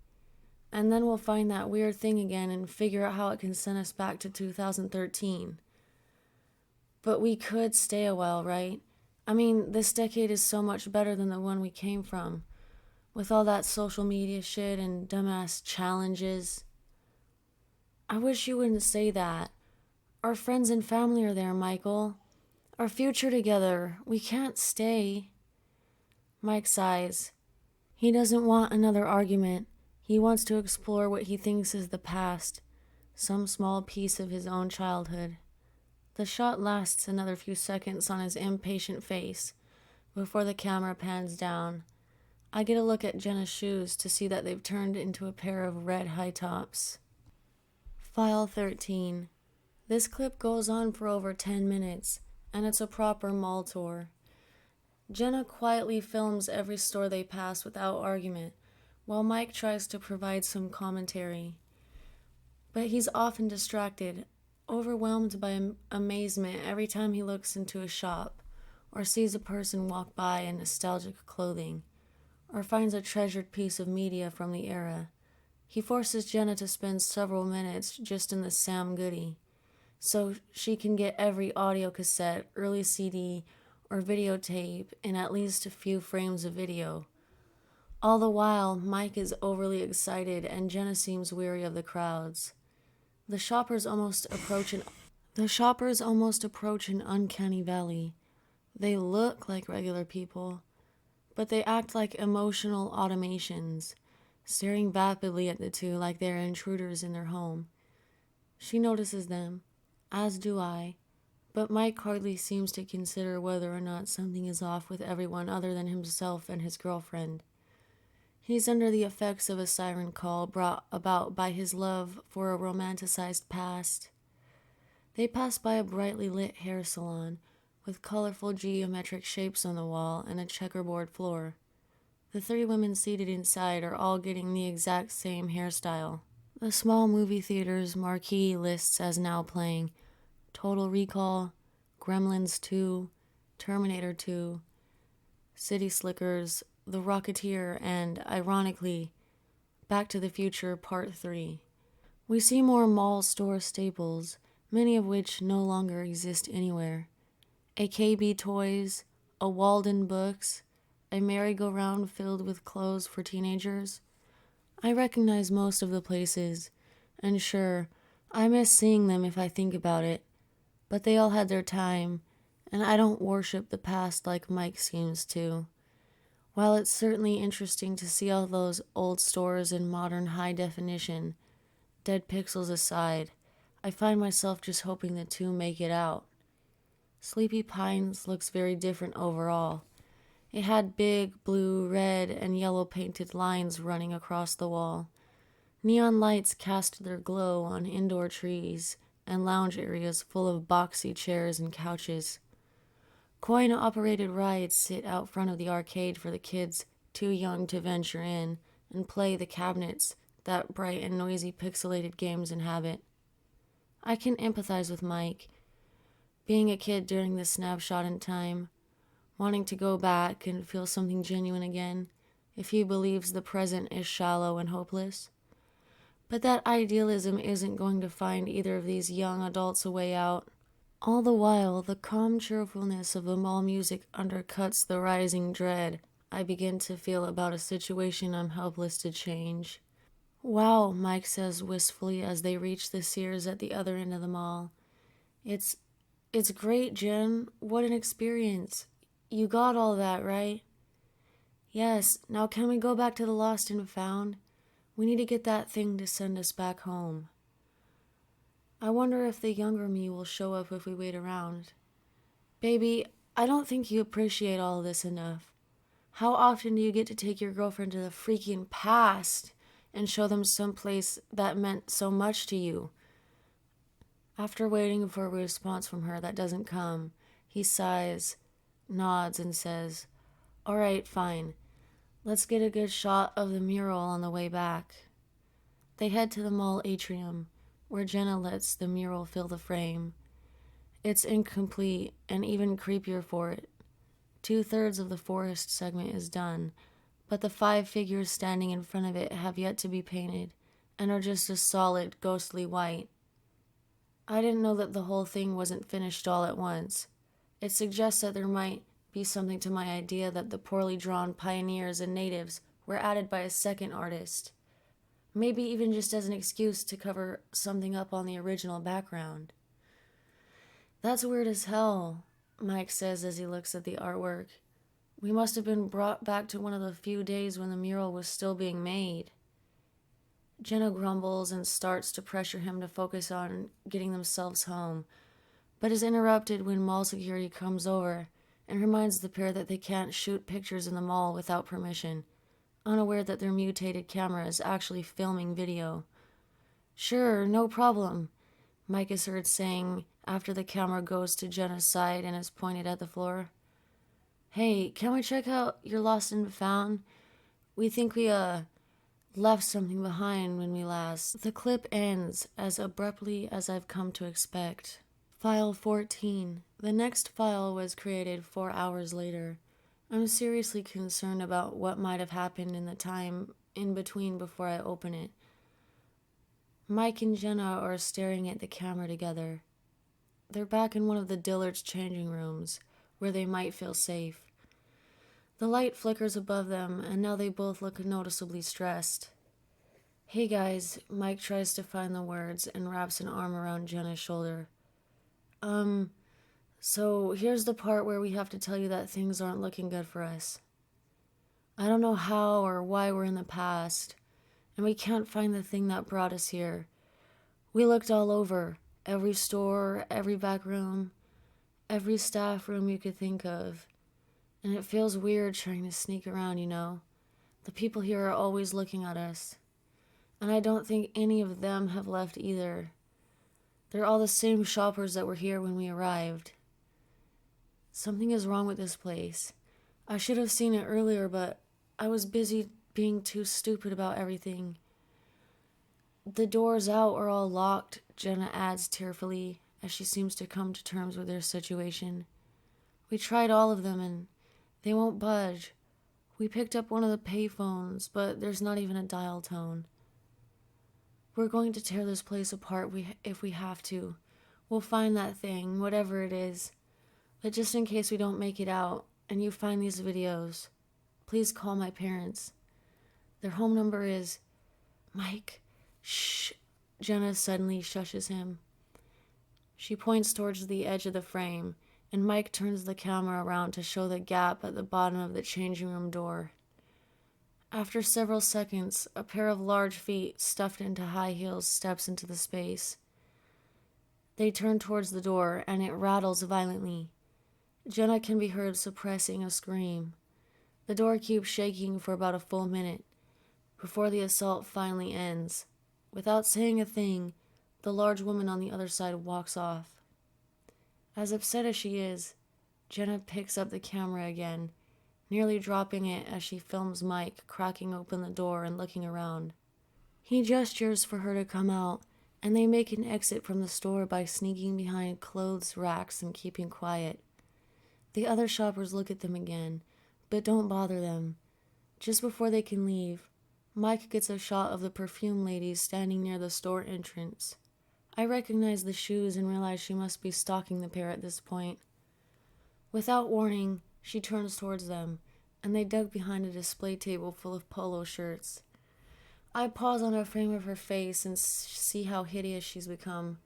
And then we'll find that weird thing again and figure out how it can send us back to 2013. But we could stay a while, right? I mean, this decade is so much better than the one we came from, with all that social media shit and dumbass challenges." "I wish you wouldn't say that. Our friends and family are there, Michael. Our future together. We can't stay." Mike sighs. He doesn't want another argument. He wants to explore what he thinks is the past, some small piece of his own childhood. The shot lasts another few seconds on his impatient face before the camera pans down. I get a look at Jenna's shoes to see that they've turned into a pair of red high tops. File 13. This clip goes on for over 10 minutes, and it's a proper mall tour. Jenna quietly films every store they pass without argument, while Mike tries to provide some commentary. But he's often distracted, overwhelmed by amazement every time he looks into a shop, or sees a person walk by in nostalgic clothing, or finds a treasured piece of media from the era. He forces Jenna to spend several minutes just in the Sam Goody, so she can get every audio cassette, early CD, or videotape in at least a few frames of video. All the while, Mike is overly excited and Jenna seems weary of the crowds. The shoppers almost approach an uncanny valley. They look like regular people, but they act like emotional automations, staring vapidly at the two like they're intruders in their home. She notices them, as do I, but Mike hardly seems to consider whether or not something is off with everyone other than himself and his girlfriend. He's under the effects of a siren call brought about by his love for a romanticized past. They pass by a brightly lit hair salon with colorful geometric shapes on the wall and a checkerboard floor. The three women seated inside are all getting the exact same hairstyle. The small movie theater's marquee lists as now playing Total Recall, Gremlins 2, Terminator 2, City Slickers, The Rocketeer, and, ironically, Back to the Future Part 3. We see more mall store staples, many of which no longer exist anywhere. A KB Toys, a Walden Books, a merry-go-round filled with clothes for teenagers. I recognize most of the places, and sure, I miss seeing them if I think about it, but they all had their time, and I don't worship the past like Mike seems to. While it's certainly interesting to see all those old stores in modern high definition, dead pixels aside, I find myself just hoping the two make it out. Sleepy Pines looks very different overall. It had big blue, red, and yellow painted lines running across the wall. Neon lights cast their glow on indoor trees and lounge areas full of boxy chairs and couches. Coin-operated rides sit out front of the arcade for the kids too young to venture in and play the cabinets that bright and noisy pixelated games inhabit. I can empathize with Mike, being a kid during this snapshot in time, wanting to go back and feel something genuine again, if he believes the present is shallow and hopeless. But that idealism isn't going to find either of these young adults a way out. All the while, the calm cheerfulness of the mall music undercuts the rising dread I begin to feel about a situation I'm helpless to change. Wow, Mike says wistfully as they reach the Sears at the other end of the mall. It's great, Jen. What an experience. You got all that, right? Yes, now can we go back to the Lost and Found? We need to get that thing to send us back home. I wonder if the younger me will show up if we wait around. Baby, I don't think you appreciate all of this enough. How often do you get to take your girlfriend to the freaking past and show them someplace that meant so much to you? After waiting for a response from her that doesn't come, he sighs, nods, and says, "All right, fine. Let's get a good shot of the mural on the way back." They head to the mall atrium, where Jenna lets the mural fill the frame. It's incomplete and even creepier for it. 2/3 of the forest segment is done, but the 5 figures standing in front of it have yet to be painted and are just a solid, ghostly white. I didn't know that the whole thing wasn't finished all at once. It suggests that there might be something to my idea that the poorly drawn pioneers and natives were added by a second artist. Maybe even just as an excuse to cover something up on the original background. That's weird as hell, Mike says as he looks at the artwork. We must have been brought back to one of the few days when the mural was still being made. Jenna grumbles and starts to pressure him to focus on getting themselves home, but is interrupted when mall security comes over and reminds the pair that they can't shoot pictures in the mall without permission, unaware that their mutated camera is actually filming video. "Sure, no problem," Mike is heard saying after the camera goes to Jenna's side and is pointed at the floor. "Hey, can we check out your Lost and Found? We think we, left something behind when we last..." The clip ends as abruptly as I've come to expect. File 14. The next file was created 4 hours later. I'm seriously concerned about what might have happened in the time in between before I open it. Mike and Jenna are staring at the camera together. They're back in one of the Dillards' changing rooms, where they might feel safe. The light flickers above them, and now they both look noticeably stressed. Hey guys, Mike tries to find the words and wraps an arm around Jenna's shoulder. So here's the part where we have to tell you that things aren't looking good for us. I don't know how or why we're in the past, and we can't find the thing that brought us here. We looked all over, every store, every back room, every staff room you could think of, and it feels weird trying to sneak around, you know? The people here are always looking at us, and I don't think any of them have left either. They're all the same shoppers that were here when we arrived. Something is wrong with this place. I should have seen it earlier, but I was busy being too stupid about everything. The doors out are all locked, Jenna adds tearfully, as she seems to come to terms with their situation. We tried all of them, and they won't budge. We picked up one of the payphones, but there's not even a dial tone. We're going to tear this place apart if we have to. We'll find that thing, whatever it is. But just in case we don't make it out, and you find these videos, please call my parents. Their home number is... Mike, shh. Jenna suddenly shushes him. She points towards the edge of the frame, and Mike turns the camera around to show the gap at the bottom of the changing room door. After several seconds, a pair of large feet stuffed into high heels steps into the space. They turn towards the door, and it rattles violently. Jenna can be heard suppressing a scream. The door keeps shaking for about a full minute, before the assault finally ends. Without saying a thing, the large woman on the other side walks off. As upset as she is, Jenna picks up the camera again, nearly dropping it as she films Mike cracking open the door and looking around. He gestures for her to come out, and they make an exit from the store by sneaking behind clothes racks and keeping quiet. The other shoppers look at them again, but don't bother them. Just before they can leave, Mike gets a shot of the perfume lady standing near the store entrance. I recognize the shoes and realize she must be stalking the pair at this point. Without warning, she turns towards them, and they duck behind a display table full of polo shirts. I pause on a frame of her face and see how hideous she's become.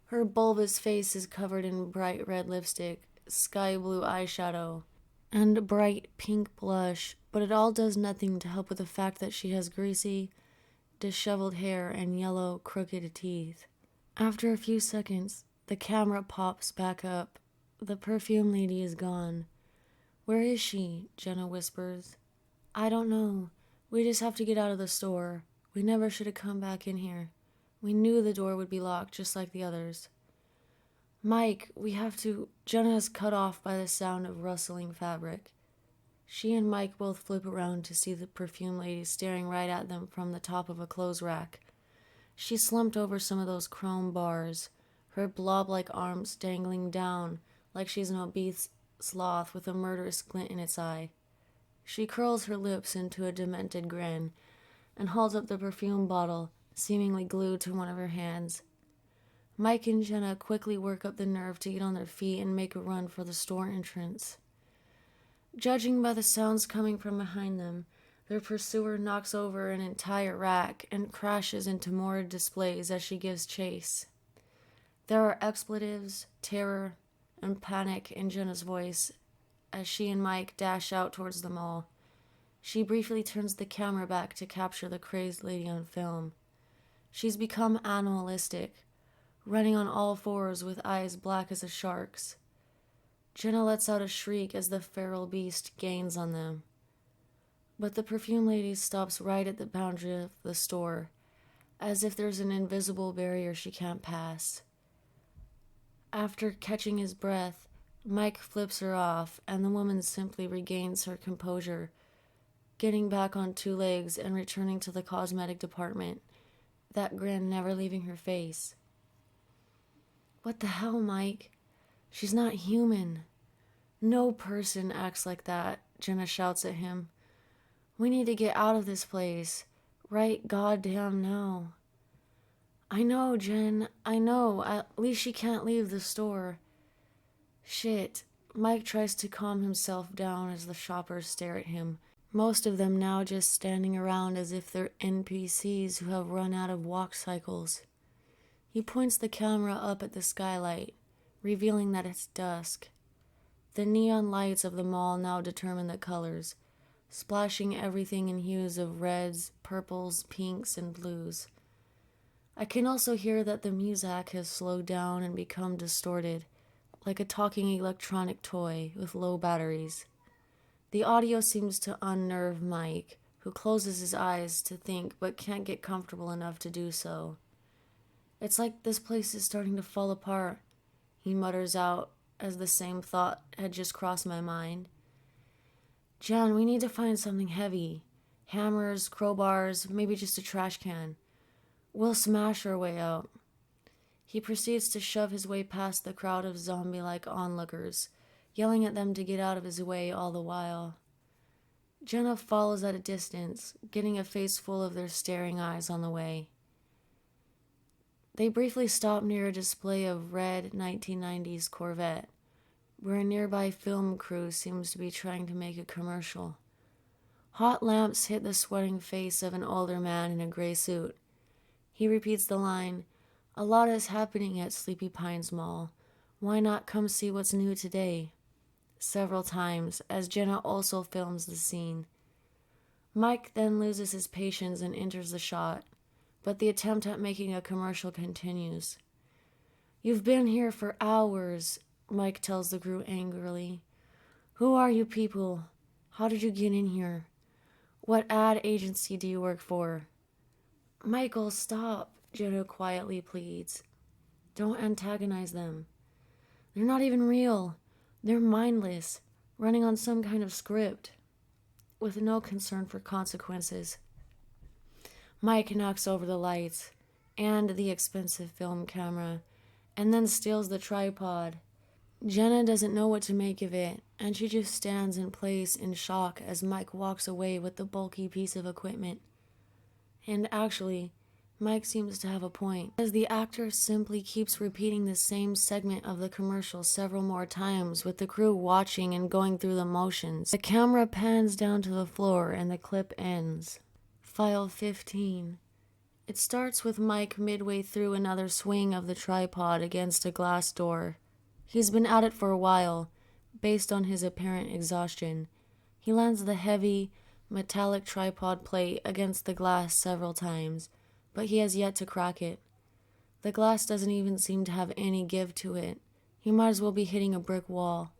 Her bulbous face is covered in bright red lipstick, sky blue eyeshadow, and bright pink blush, but it all does nothing to help with the fact that she has greasy, disheveled hair and yellow, crooked teeth. After a few seconds, the camera pops back up. The perfume lady is gone. Where is she? Jenna whispers. I don't know. We just have to get out of the store. We never should have come back in here. We knew the door would be locked just like the others. Mike, we have to... Jenna is cut off by the sound of rustling fabric. She and Mike both flip around to see the perfume lady staring right at them from the top of a clothes rack. She slumped over some of those chrome bars, her blob-like arms dangling down like she's an obese sloth with a murderous glint in its eye. She curls her lips into a demented grin and holds up the perfume bottle, seemingly glued to one of her hands. Mike and Jenna quickly work up the nerve to get on their feet and make a run for the store entrance. Judging by the sounds coming from behind them, their pursuer knocks over an entire rack and crashes into more displays as she gives chase. There are expletives, terror, and panic in Jenna's voice as she and Mike dash out towards the mall. She briefly turns the camera back to capture the crazed lady on film. She's become animalistic, running on all fours with eyes black as a shark's. Jenna lets out a shriek as the feral beast gains on them. But the perfume lady stops right at the boundary of the store, as if there's an invisible barrier she can't pass. After catching his breath, Mike flips her off, and the woman simply regains her composure, getting back on two legs and returning to the cosmetic department, that grin never leaving her face. What the hell, Mike? She's not human. No person acts like that, Jenna shouts at him. We need to get out of this place, right goddamn now. I know, Jen. I know. At least she can't leave the store. Shit. Mike tries to calm himself down as the shoppers stare at him. Most of them now just standing around as if they're NPCs who have run out of walk cycles. He points the camera up at the skylight, revealing that it's dusk. The neon lights of the mall now determine the colors, splashing everything in hues of reds, purples, pinks, and blues. I can also hear that the music has slowed down and become distorted, like a talking electronic toy with low batteries. The audio seems to unnerve Mike, who closes his eyes to think but can't get comfortable enough to do so. It's like this place is starting to fall apart, he mutters out as the same thought had just crossed my mind. Jen, we need to find something heavy. Hammers, crowbars, maybe just a trash can. We'll smash our way out. He proceeds to shove his way past the crowd of zombie-like onlookers, yelling at them to get out of his way all the while. Jenna follows at a distance, getting a face full of their staring eyes on the way. They briefly stop near a display of red 1990s Corvette, where a nearby film crew seems to be trying to make a commercial. Hot lamps hit the sweating face of an older man in a gray suit. He repeats the line, "A lot is happening at Sleepy Pines Mall. Why not come see what's new today?" several times, as Jenna also films the scene. Mike then loses his patience and enters the shot, but the attempt at making a commercial continues. "You've been here for hours," Mike tells the crew angrily. "Who are you people? How did you get in here? What ad agency do you work for?" "Michael, stop," Jenna quietly pleads. "Don't antagonize them. They're not even real. They're mindless, running on some kind of script, with no concern for consequences." Mike knocks over the lights and the expensive film camera, and then steals the tripod. Jenna doesn't know what to make of it, and she just stands in place in shock as Mike walks away with the bulky piece of equipment. And actually, Mike seems to have a point, as the actor simply keeps repeating the same segment of the commercial several more times, with the crew watching and going through the motions. The camera pans down to the floor and the clip ends. File 15. It starts with Mike midway through another swing of the tripod against a glass door. He's been at it for a while, based on his apparent exhaustion. He lands the heavy, metallic tripod plate against the glass several times, but he has yet to crack it. The glass doesn't even seem to have any give to it. He might as well be hitting a brick wall.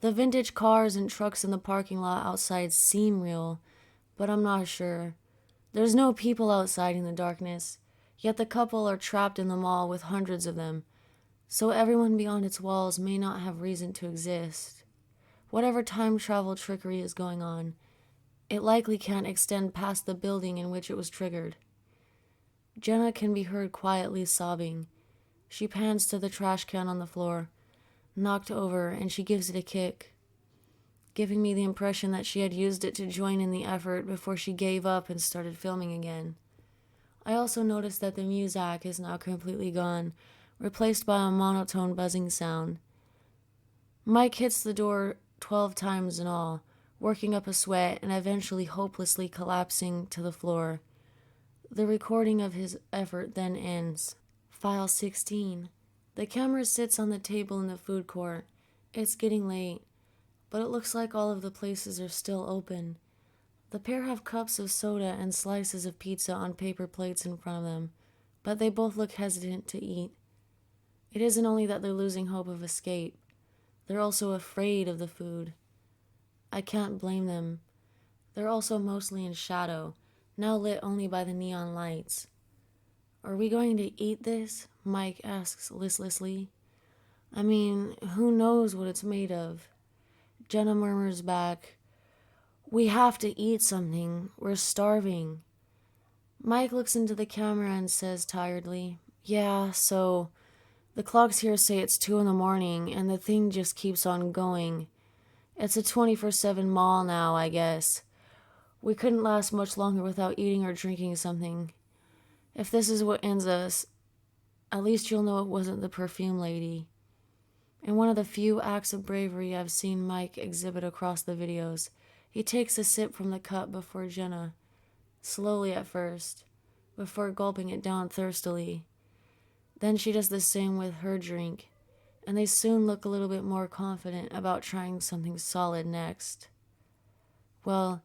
The vintage cars and trucks in the parking lot outside seem real, but I'm not sure. There's no people outside in the darkness, yet the couple are trapped in the mall with hundreds of them, so everyone beyond its walls may not have reason to exist. Whatever time travel trickery is going on, it likely can't extend past the building in which it was triggered. Jenna can be heard quietly sobbing. She pans to the trash can on the floor, knocked over, and she gives it a kick, giving me the impression that she had used it to join in the effort before she gave up and started filming again. I also noticed that the music is now completely gone, replaced by a monotone buzzing sound. Mike hits the door 12 times in all, working up a sweat and eventually hopelessly collapsing to the floor. The recording of his effort then ends. File 16. The camera sits on the table in the food court. It's getting late, but it looks like all of the places are still open. The pair have cups of soda and slices of pizza on paper plates in front of them, but they both look hesitant to eat. It isn't only that they're losing hope of escape. They're also afraid of the food. I can't blame them. They're also mostly in shadow, now lit only by the neon lights. "Are we going to eat this?" Mike asks listlessly. "I mean, who knows what it's made of?" Jenna murmurs back, "We have to eat something. We're starving." Mike looks into the camera and says tiredly, "Yeah, so the clocks here say it's 2 a.m, and the thing just keeps on going. It's a 24/7 mall now, I guess. We couldn't last much longer without eating or drinking something. If this is what ends us, At least you'll know it wasn't the perfume lady. In one of the few acts of bravery I've seen Mike exhibit across the videos, he takes a sip from the cup before Jenna, slowly at first, before gulping it down thirstily. Then she does the same with her drink, and they soon look a little bit more confident about trying something solid next. Well,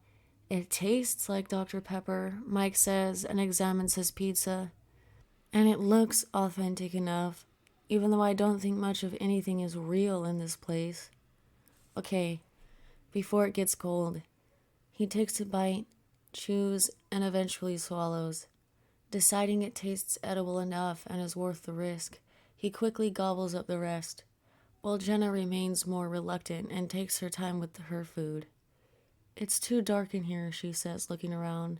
it tastes like Dr. Pepper, Mike says and examines his pizza. And it looks authentic enough, even though I don't think much of anything is real in this place. Okay, before it gets cold. He takes a bite, chews, and eventually swallows. Deciding it tastes edible enough and is worth the risk, he quickly gobbles up the rest, while Jenna remains more reluctant and takes her time with her food. It's too dark in here, she says, looking around.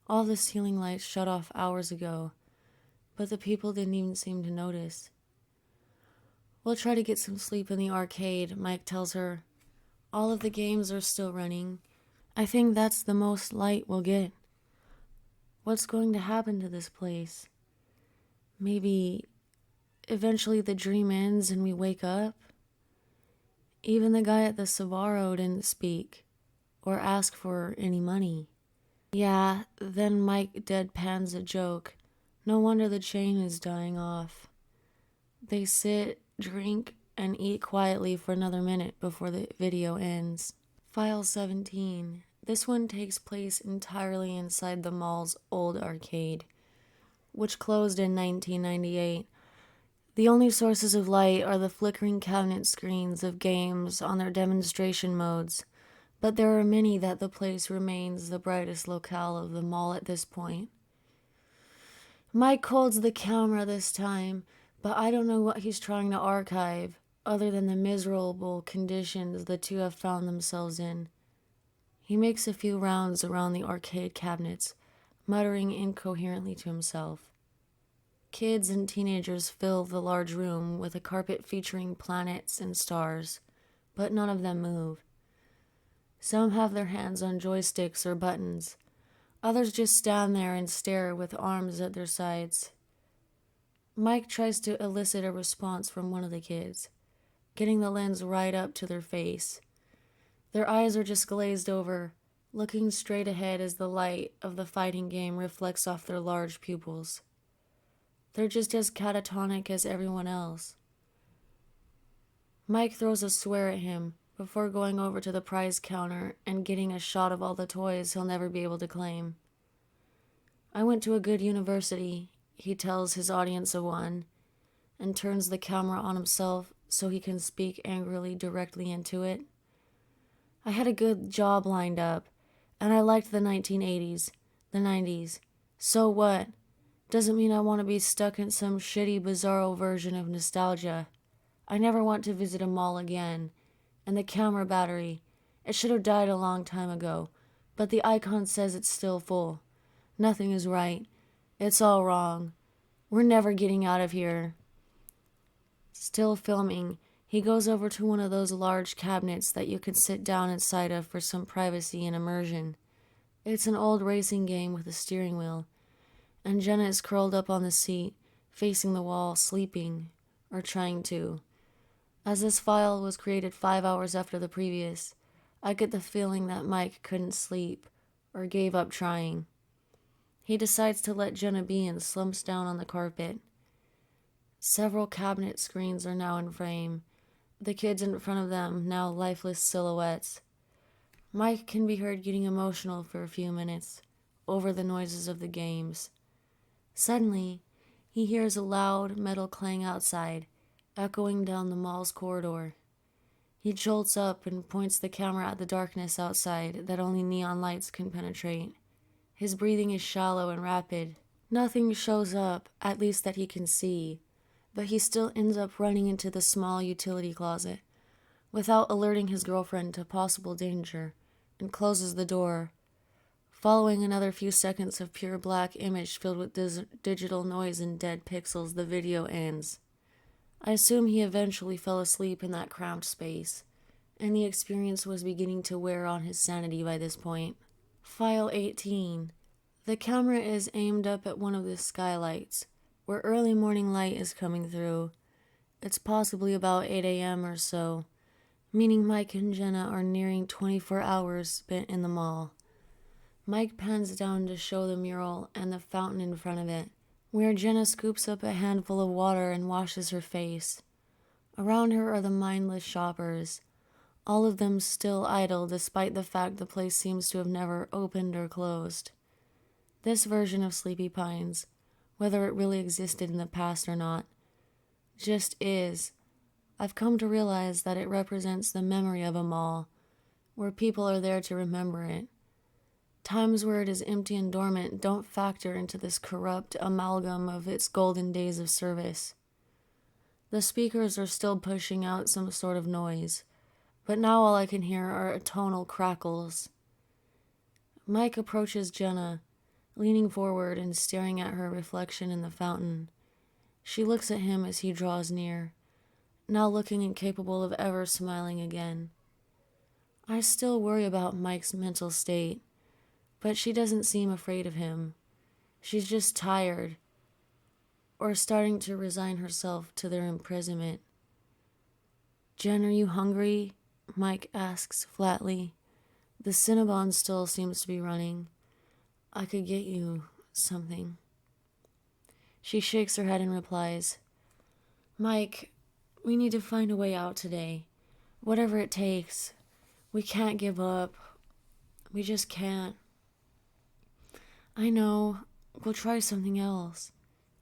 All the ceiling lights shut off hours ago, but the people didn't even seem to notice. We'll try to get some sleep in the arcade, Mike tells her. All of the games are still running. I think that's the most light we'll get. What's going to happen to this place? Maybe eventually the dream ends and we wake up? Even the guy at the Sbarro didn't speak or ask for any money. Yeah, then Mike deadpans a joke. No wonder the chain is dying off. They sit, drink, and eat quietly for another minute before the video ends. File 17. This one takes place entirely inside the mall's old arcade, which closed in 1998. The only sources of light are the flickering cabinet screens of games on their demonstration modes, but there are many that the place remains the brightest locale of the mall at this point. Mike holds the camera this time, but I don't know what he's trying to archive, other than the miserable conditions the two have found themselves in. He makes a few rounds around the arcade cabinets, muttering incoherently to himself. Kids and teenagers fill the large room with a carpet featuring planets and stars, but none of them move. Some have their hands on joysticks or buttons. Others just stand there and stare with arms at their sides. Mike tries to elicit a response from one of the kids, getting the lens right up to their face. Their eyes are just glazed over, looking straight ahead as the light of the fighting game reflects off their large pupils. They're just as catatonic as everyone else. Mike throws a swear at him before going over to the prize counter and getting a shot of all the toys he'll never be able to claim. I went to a good university, he tells his audience of one, and turns the camera on himself so he can speak angrily directly into it. I had a good job lined up, and I liked the 1980s, the 90s. So what? Doesn't mean I want to be stuck in some shitty, bizarro version of nostalgia. I never want to visit a mall again. And the camera battery, it should have died a long time ago, but the icon says it's still full. Nothing is right. It's all wrong. We're never getting out of here. Still filming, he goes over to one of those large cabinets that you can sit down inside of for some privacy and immersion. It's an old racing game with a steering wheel, and Jenna is curled up on the seat, facing the wall, sleeping, or trying to. As this file was created 5 hours after the previous, I get the feeling that Mike couldn't sleep, or gave up trying. He decides to let Jenna be and slumps down on the carpet. Several cabinet screens are now in frame, the kids in front of them now lifeless silhouettes. Mike can be heard getting emotional for a few minutes, over the noises of the games. Suddenly, he hears a loud metal clang outside, echoing down the mall's corridor. He jolts up and points the camera at the darkness outside that only neon lights can penetrate. His breathing is shallow and rapid. Nothing shows up, at least that he can see, but he still ends up running into the small utility closet, without alerting his girlfriend to possible danger, and closes the door. Following another few seconds of pure black image filled with digital noise and dead pixels, the video ends. I assume he eventually fell asleep in that cramped space, and the experience was beginning to wear on his sanity by this point. File 18. The camera is aimed up at one of the skylights, where early morning light is coming through. It's possibly about 8 a.m. or so, meaning Mike and Jenna are nearing 24 hours spent in the mall. Mike pans down to show the mural and the fountain in front of it, where Jenna scoops up a handful of water and washes her face. Around her are the mindless shoppers, all of them still idle despite the fact the place seems to have never opened or closed. This version of Sleepy Pines, whether it really existed in the past or not, just is. I've come to realize that it represents the memory of a mall, where people are there to remember it. Times where it is empty and dormant don't factor into this corrupt amalgam of its golden days of service. The speakers are still pushing out some sort of noise, but now all I can hear are tonal crackles. Mike approaches Jenna, leaning forward and staring at her reflection in the fountain. She looks at him as he draws near, now looking incapable of ever smiling again. I still worry about Mike's mental state, but she doesn't seem afraid of him. She's just tired, or starting to resign herself to their imprisonment. "Jen, are you hungry?" Mike asks flatly. The Cinnabon still seems to be running. "I could get you something." She shakes her head and replies, "Mike, we need to find a way out today. Whatever it takes. We can't give up. We just can't." "I know. We'll try something else.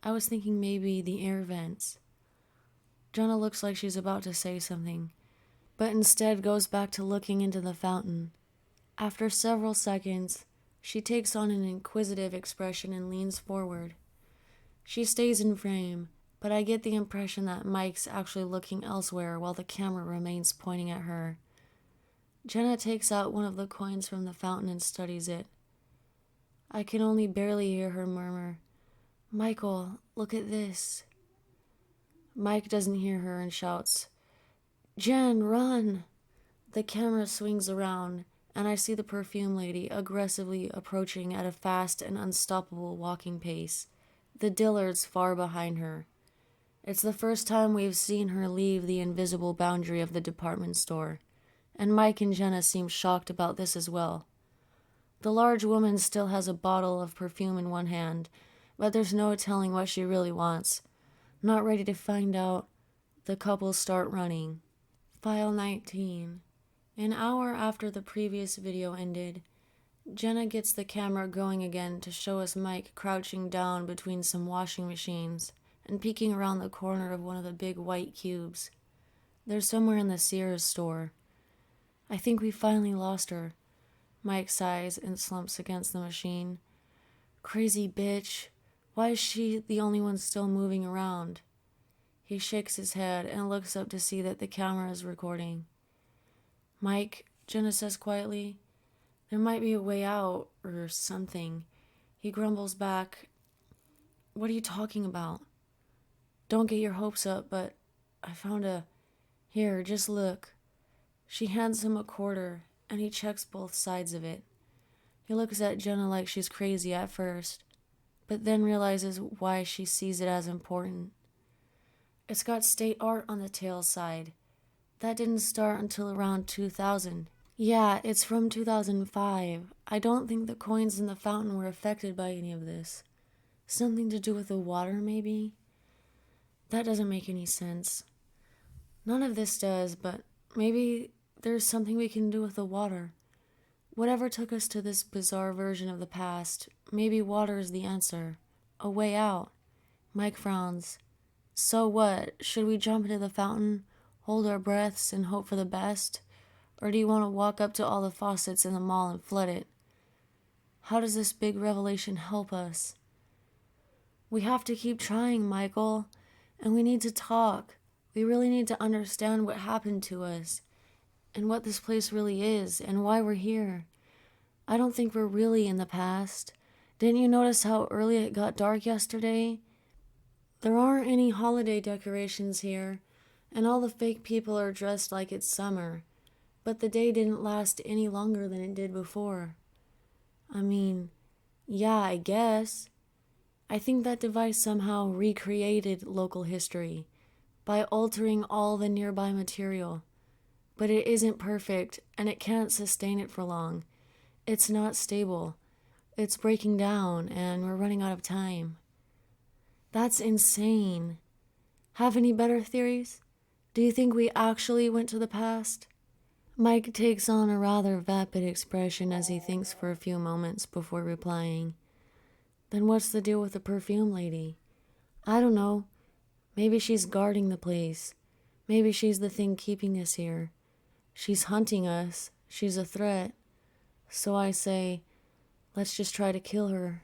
I was thinking maybe the air vents." Jenna looks like she's about to say something, but instead goes back to looking into the fountain. After several seconds, she takes on an inquisitive expression and leans forward. She stays in frame, but I get the impression that Mike's actually looking elsewhere while the camera remains pointing at her. Jenna takes out one of the coins from the fountain and studies it. I can only barely hear her murmur, "Michael, look at this." Mike doesn't hear her and shouts, "Jen, run!" The camera swings around, and I see the perfume lady aggressively approaching at a fast and unstoppable walking pace, the Dillards far behind her. It's the first time we've seen her leave the invisible boundary of the department store, and Mike and Jenna seem shocked about this as well. The large woman still has a bottle of perfume in one hand, but there's no telling what she really wants. Not ready to find out, the couple start running. File 19. An hour after the previous video ended, Jenna gets the camera going again to show us Mike crouching down between some washing machines and peeking around the corner of one of the big white cubes. They're somewhere in the Sears store. "I think we finally lost her." Mike sighs and slumps against the machine. "Crazy bitch. Why is she the only one still moving around?" He shakes his head and looks up to see that the camera is recording. "Mike," Jenna says quietly, "there might be a way out, or something." He grumbles back, "What are you talking about?" "Don't get your hopes up, but I found a... Here, just look." She hands him a quarter, and he checks both sides of it. He looks at Jenna like she's crazy at first, but then realizes why she sees it as important. It's got state art on the tail side. That didn't start until around 2000. Yeah, it's from 2005. I don't think the coins in the fountain were affected by any of this. Something to do with the water, maybe? That doesn't make any sense. None of this does, but maybe there's something we can do with the water. Whatever took us to this bizarre version of the past, maybe water is the answer. A way out. Mike frowns. "So what? Should we jump into the fountain, hold our breaths, and hope for the best? Or do you want to walk up to all the faucets in the mall and flood it? How does this big revelation help us?" "We have to keep trying, Michael. And we need to talk. We really need to understand what happened to us, and what this place really is, and why we're here. I don't think we're really in the past. Didn't you notice how early it got dark yesterday? There aren't any holiday decorations here, and all the fake people are dressed like it's summer, but the day didn't last any longer than it did before. I mean, yeah, I guess. I think that device somehow recreated local history by altering all the nearby material. But it isn't perfect, and it can't sustain it for long. It's not stable. It's breaking down, and we're running out of time. That's insane. Have any better theories? Do you think we actually went to the past? Mike takes on a rather vapid expression as he thinks for a few moments before replying. Then what's the deal with the perfume lady? I don't know. Maybe she's guarding the place. Maybe she's the thing keeping us here. She's hunting us. She's a threat. So I say, let's just try to kill her.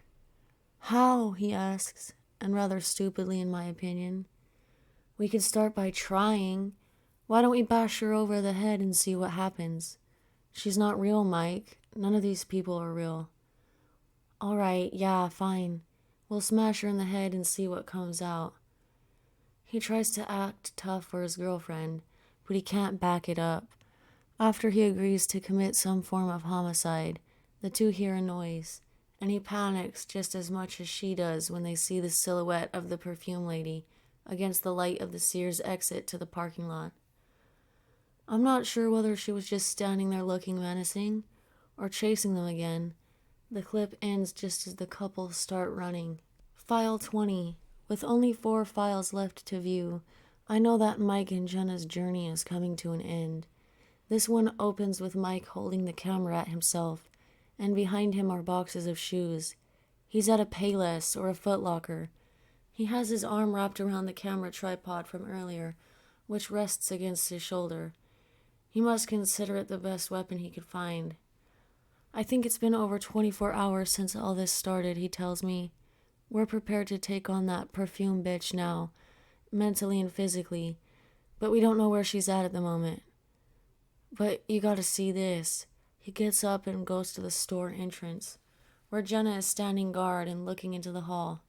How? He asks, and rather stupidly in my opinion. We could start by trying. Why don't we bash her over the head and see what happens? She's not real, Mike. None of these people are real. All right, yeah, fine. We'll smash her in the head and see what comes out. He tries to act tough for his girlfriend, but he can't back it up. After he agrees to commit some form of homicide, the two hear a noise, and he panics just as much as she does when they see the silhouette of the perfume lady against the light of the Sears exit to the parking lot. I'm not sure whether she was just standing there looking menacing or chasing them again. The clip ends just as the couple start running. File 20. With only 4 files left to view, I know that Mike and Jenna's journey is coming to an end. This one opens with Mike holding the camera at himself, and behind him are boxes of shoes. He's at a Payless or a Foot Locker. He has his arm wrapped around the camera tripod from earlier, which rests against his shoulder. He must consider it the best weapon he could find. I think it's been over 24 hours since all this started, he tells me. We're prepared to take on that perfume bitch now, mentally and physically, but we don't know where she's at the moment. But you gotta see this. He gets up and goes to the store entrance, where Jenna is standing guard and looking into the hall.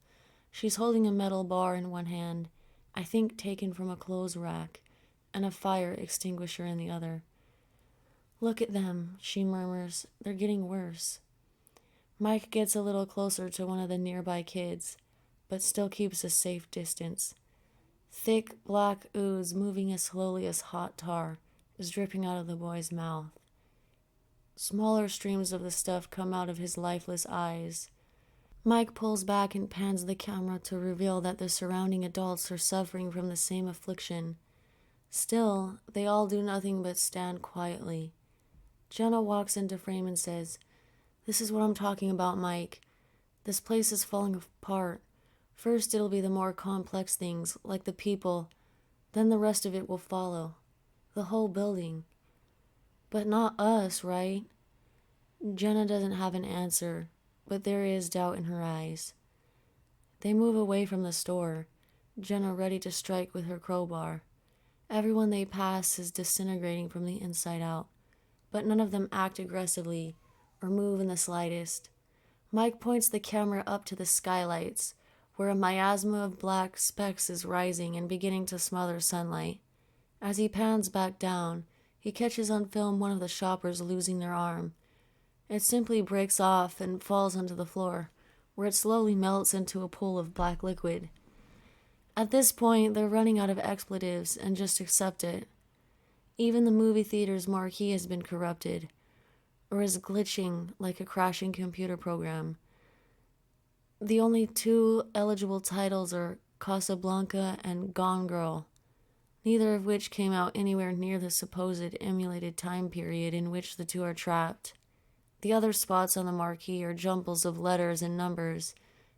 She's holding a metal bar in one hand, I think taken from a clothes rack, and a fire extinguisher in the other. Look at them, she murmurs. They're getting worse. Mike gets a little closer to one of the nearby kids, but still keeps a safe distance. Thick, black ooze, moving as slowly as hot tar, is dripping out of the boy's mouth. Smaller streams of the stuff come out of his lifeless eyes. Mike pulls back and pans the camera to reveal that the surrounding adults are suffering from the same affliction. Still, they all do nothing but stand quietly. Jenna walks into frame and says, "This is what I'm talking about, Mike. This place is falling apart. First it'll be the more complex things, like the people. Then the rest of it will follow. The whole building. But not us, right?" Jenna doesn't have an answer, but there is doubt in her eyes. They move away from the store, Jenna ready to strike with her crowbar. Everyone they pass is disintegrating from the inside out, but none of them act aggressively or move in the slightest. Mike points the camera up to the skylights, where a miasma of black specks is rising and beginning to smother sunlight. As he pans back down, he catches on film one of the shoppers losing their arm. It simply breaks off and falls onto the floor, where it slowly melts into a pool of black liquid. At this point, they're running out of expletives and just accept it. Even the movie theater's marquee has been corrupted, or is glitching like a crashing computer program. The only 2 eligible titles are Casablanca and Gone Girl, neither of which came out anywhere near the supposed emulated time period in which the two are trapped. The other spots on the marquee are jumbles of letters and numbers,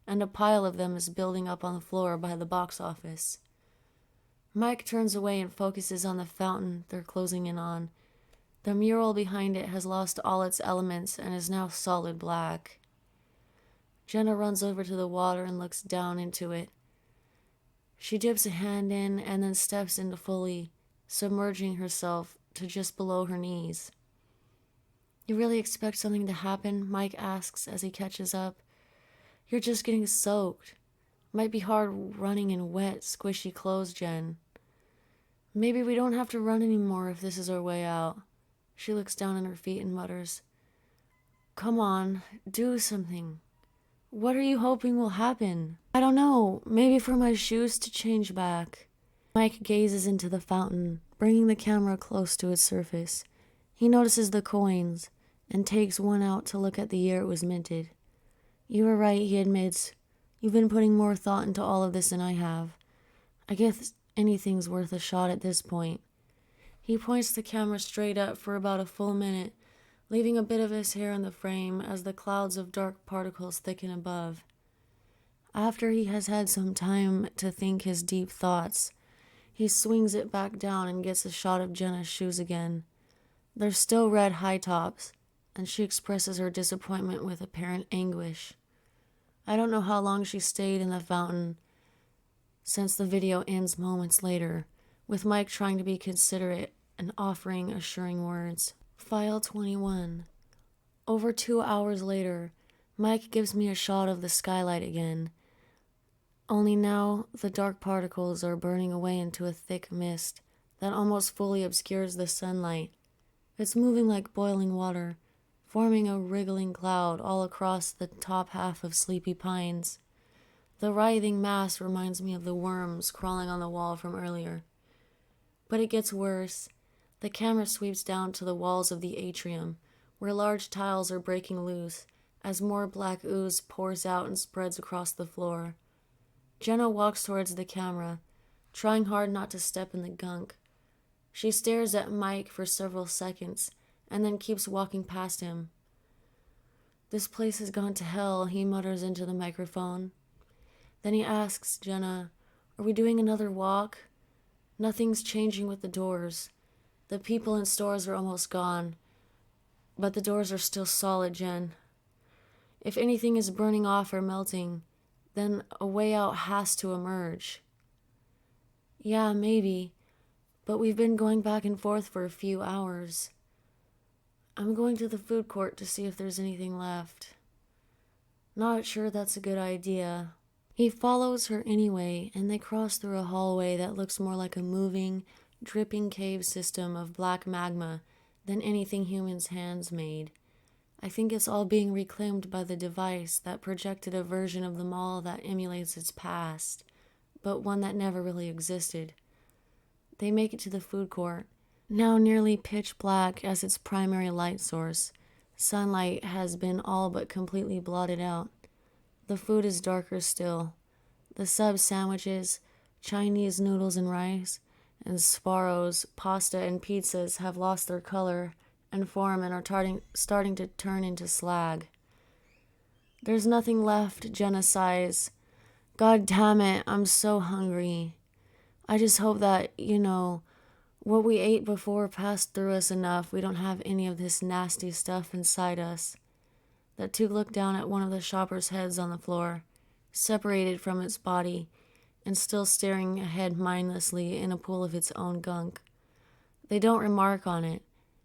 and a pile of them is building up on the floor by the box office. Mike turns away and focuses on the fountain they're closing in on. The mural behind it has lost all its elements and is now solid black. Jenna runs over to the water and looks down into it. She dips a hand in and then steps into fully, submerging herself to just below her knees. "You really expect something to happen?" Mike asks as he catches up. "You're just getting soaked. Might be hard running in wet, squishy clothes, Jen." "Maybe we don't have to run anymore if this is our way out." She looks down at her feet and mutters, "Come on, do something." What are you hoping will happen? I don't know, maybe for my shoes to change back. Mike gazes into the fountain, bringing the camera close to its surface. He notices the coins and takes one out to look at the year it was minted. You were right, he admits. You've been putting more thought into all of this than I have. I guess anything's worth a shot at this point. He points the camera straight up for about a full minute, leaving a bit of his hair in the frame as the clouds of dark particles thicken above. After he has had some time to think his deep thoughts, he swings it back down and gets a shot of Jenna's shoes again. They're still red high tops, and she expresses her disappointment with apparent anguish. I don't know how long she stayed in the fountain, since the video ends moments later, with Mike trying to be considerate and offering assuring words. File 21. Over 2 hours later, Mike gives me a shot of the skylight again. Only now, the dark particles are burning away into a thick mist that almost fully obscures the sunlight. It's moving like boiling water, forming a wriggling cloud all across the top half of Sleepy Pines. The writhing mass reminds me of the worms crawling on the wall from earlier. But it gets worse. The camera sweeps down to the walls of the atrium, where large tiles are breaking loose as more black ooze pours out and spreads across the floor. Jenna walks towards the camera, trying hard not to step in the gunk. She stares at Mike for several seconds and then keeps walking past him. This place has gone to hell, he mutters into the microphone. Then he asks Jenna, are we doing another walk? Nothing's changing with the doors. The people in stores are almost gone, but the doors are still solid, Jen. If anything is burning off or melting, then a way out has to emerge. Yeah, maybe, but we've been going back and forth for a few hours. I'm going to the food court to see if there's anything left. Not sure that's a good idea. He follows her anyway, and they cross through a hallway that looks more like a moving, dripping cave system of black magma than anything humans' hands made. I think it's all being reclaimed by the device that projected a version of the mall that emulates its past, but one that never really existed. They make it to the food court, now nearly pitch black as its primary light source. Sunlight has been all but completely blotted out. The food is darker still. The sub sandwiches, Chinese noodles and rice, and Sparrows, pasta, and pizzas have lost their color and form and are starting to turn into slag. There's nothing left, Jenna sighs. God damn it, I'm so hungry. I just hope that, what we ate before passed through us enough. We don't have any of this nasty stuff inside us. The two look down at one of the shoppers' heads on the floor, separated from its body, and still staring ahead mindlessly in a pool of its own gunk. They don't remark on it.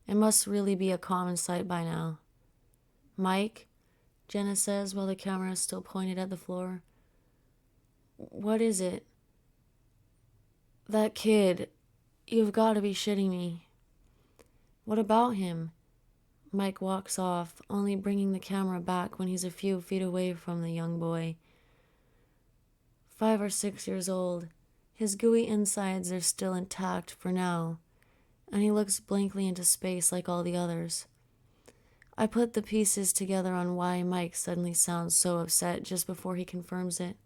It must really be a common sight by now. Mike, Jenna says while the camera is still pointed at the floor. What is it? That kid. You've got to be shitting me. What about him? Mike walks off, only bringing the camera back when he's a few feet away from the young boy. 5 or 6 years old. His gooey insides are still intact for now, and he looks blankly into space like all the others. I put the pieces together on why Mike suddenly sounds so upset just before he confirms it.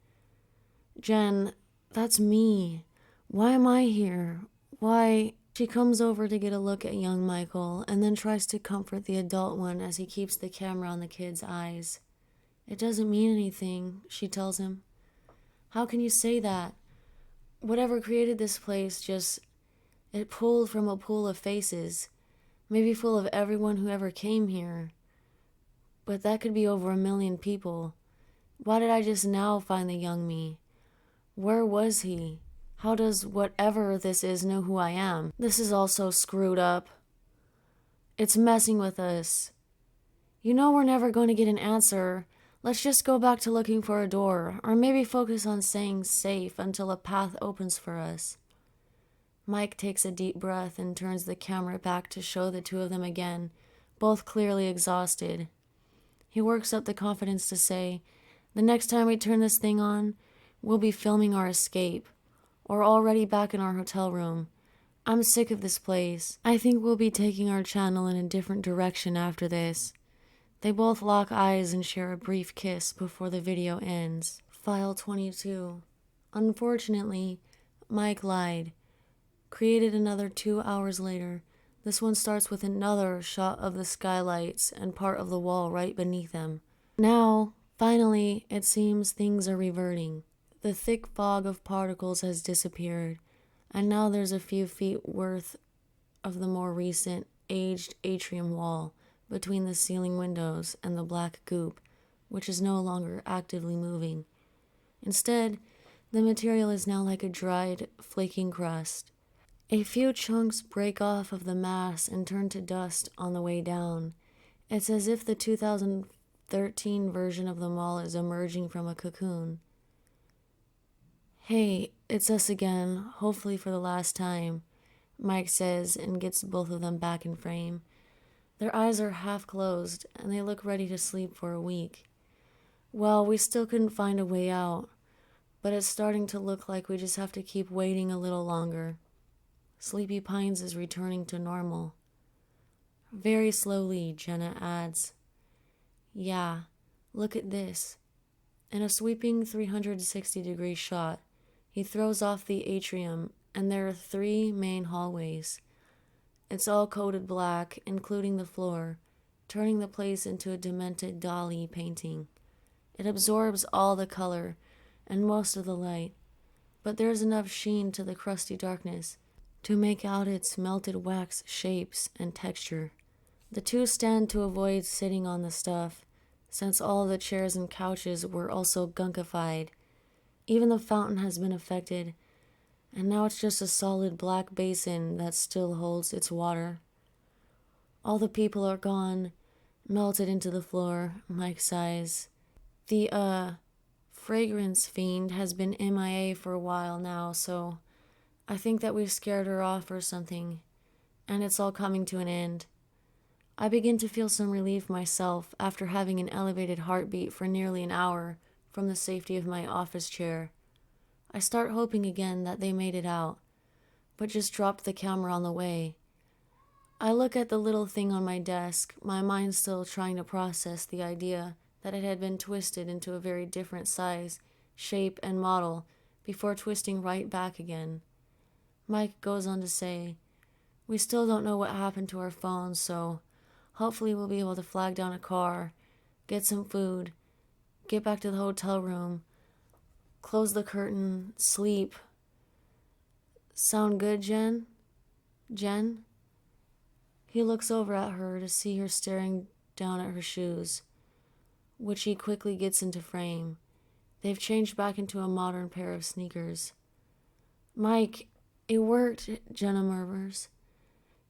Jen, that's me. Why am I here? Why? She comes over to get a look at young Michael and then tries to comfort the adult one as he keeps the camera on the kid's eyes. It doesn't mean anything, she tells him. How can you say that? Whatever created this place it pulled from a pool of faces, maybe full of everyone who ever came here. But that could be over 1 million people. Why did I just now find the young me? Where was he? How does whatever this is know who I am? This is all so screwed up. It's messing with us. We're never going to get an answer. Let's just go back to looking for a door, or maybe focus on staying safe until a path opens for us. Mike takes a deep breath and turns the camera back to show the two of them again, both clearly exhausted. He works up the confidence to say, The next time we turn this thing on, we'll be filming our escape, or already back in our hotel room. I'm sick of this place. I think we'll be taking our channel in a different direction after this. They both lock eyes and share a brief kiss before the video ends. File 22. Unfortunately, Mike lied. Created another 2 hours later. This one starts with another shot of the skylights and part of the wall right beneath them. Now, finally, it seems things are reverting. The thick fog of particles has disappeared, and now there's a few feet worth of the more recent, aged atrium wall between the ceiling windows and the black goop, which is no longer actively moving. Instead, the material is now like a dried, flaking crust. A few chunks break off of the mass and turn to dust on the way down. It's as if the 2013 version of the mall is emerging from a cocoon. "Hey, it's us again, hopefully for the last time," Mike says and gets both of them back in frame. Their eyes are half closed and they look ready to sleep for a week. Well, we still couldn't find a way out, but it's starting to look like we just have to keep waiting a little longer. Sleepy Pines is returning to normal. Very slowly, Jenna adds. "Yeah, look at this." In a sweeping 360-degree shot, he throws off the atrium, and there are 3 main hallways. It's all coated black, including the floor, turning the place into a demented Dali painting. It absorbs all the color and most of the light, but there's enough sheen to the crusty darkness to make out its melted wax shapes and texture. The two stand to avoid sitting on the stuff, since all the chairs and couches were also gunkified. Even the fountain has been affected, and now it's just a solid black basin that still holds its water. All the people are gone, melted into the floor, Mike sighs. The, fragrance fiend has been MIA for a while now, so I think that we've scared her off or something, and it's all coming to an end. I begin to feel some relief myself after having an elevated heartbeat for nearly an hour from the safety of my office chair. I start hoping again that they made it out, but just dropped the camera on the way. I look at the little thing on my desk, my mind still trying to process the idea that it had been twisted into a very different size, shape, and model before twisting right back again. Mike goes on to say, "We still don't know what happened to our phones, so hopefully we'll be able to flag down a car, get some food, get back to the hotel room, close the curtain, sleep. Sound good, Jen? Jen?" He looks over at her to see her staring down at her shoes, which he quickly gets into frame. They've changed back into a modern pair of sneakers. "Mike, it worked," Jenna murmurs.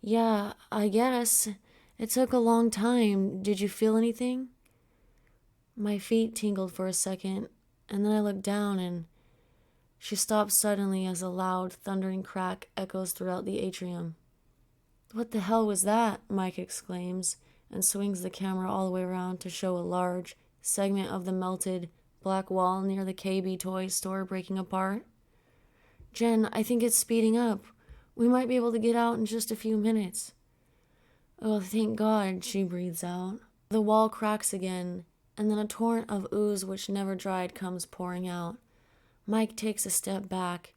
"Yeah, I guess. It took a long time. Did you feel anything?" My feet tingled for a second, and then I looked down and she stops suddenly as a loud, thundering crack echoes throughout the atrium. "What the hell was that?" Mike exclaims and swings the camera all the way around to show a large segment of the melted black wall near the KB toy store breaking apart. "Jen, I think it's speeding up. We might be able to get out in just a few minutes." "Oh, thank God," she breathes out. The wall cracks again, and then a torrent of ooze which never dried comes pouring out. Mike takes a step back,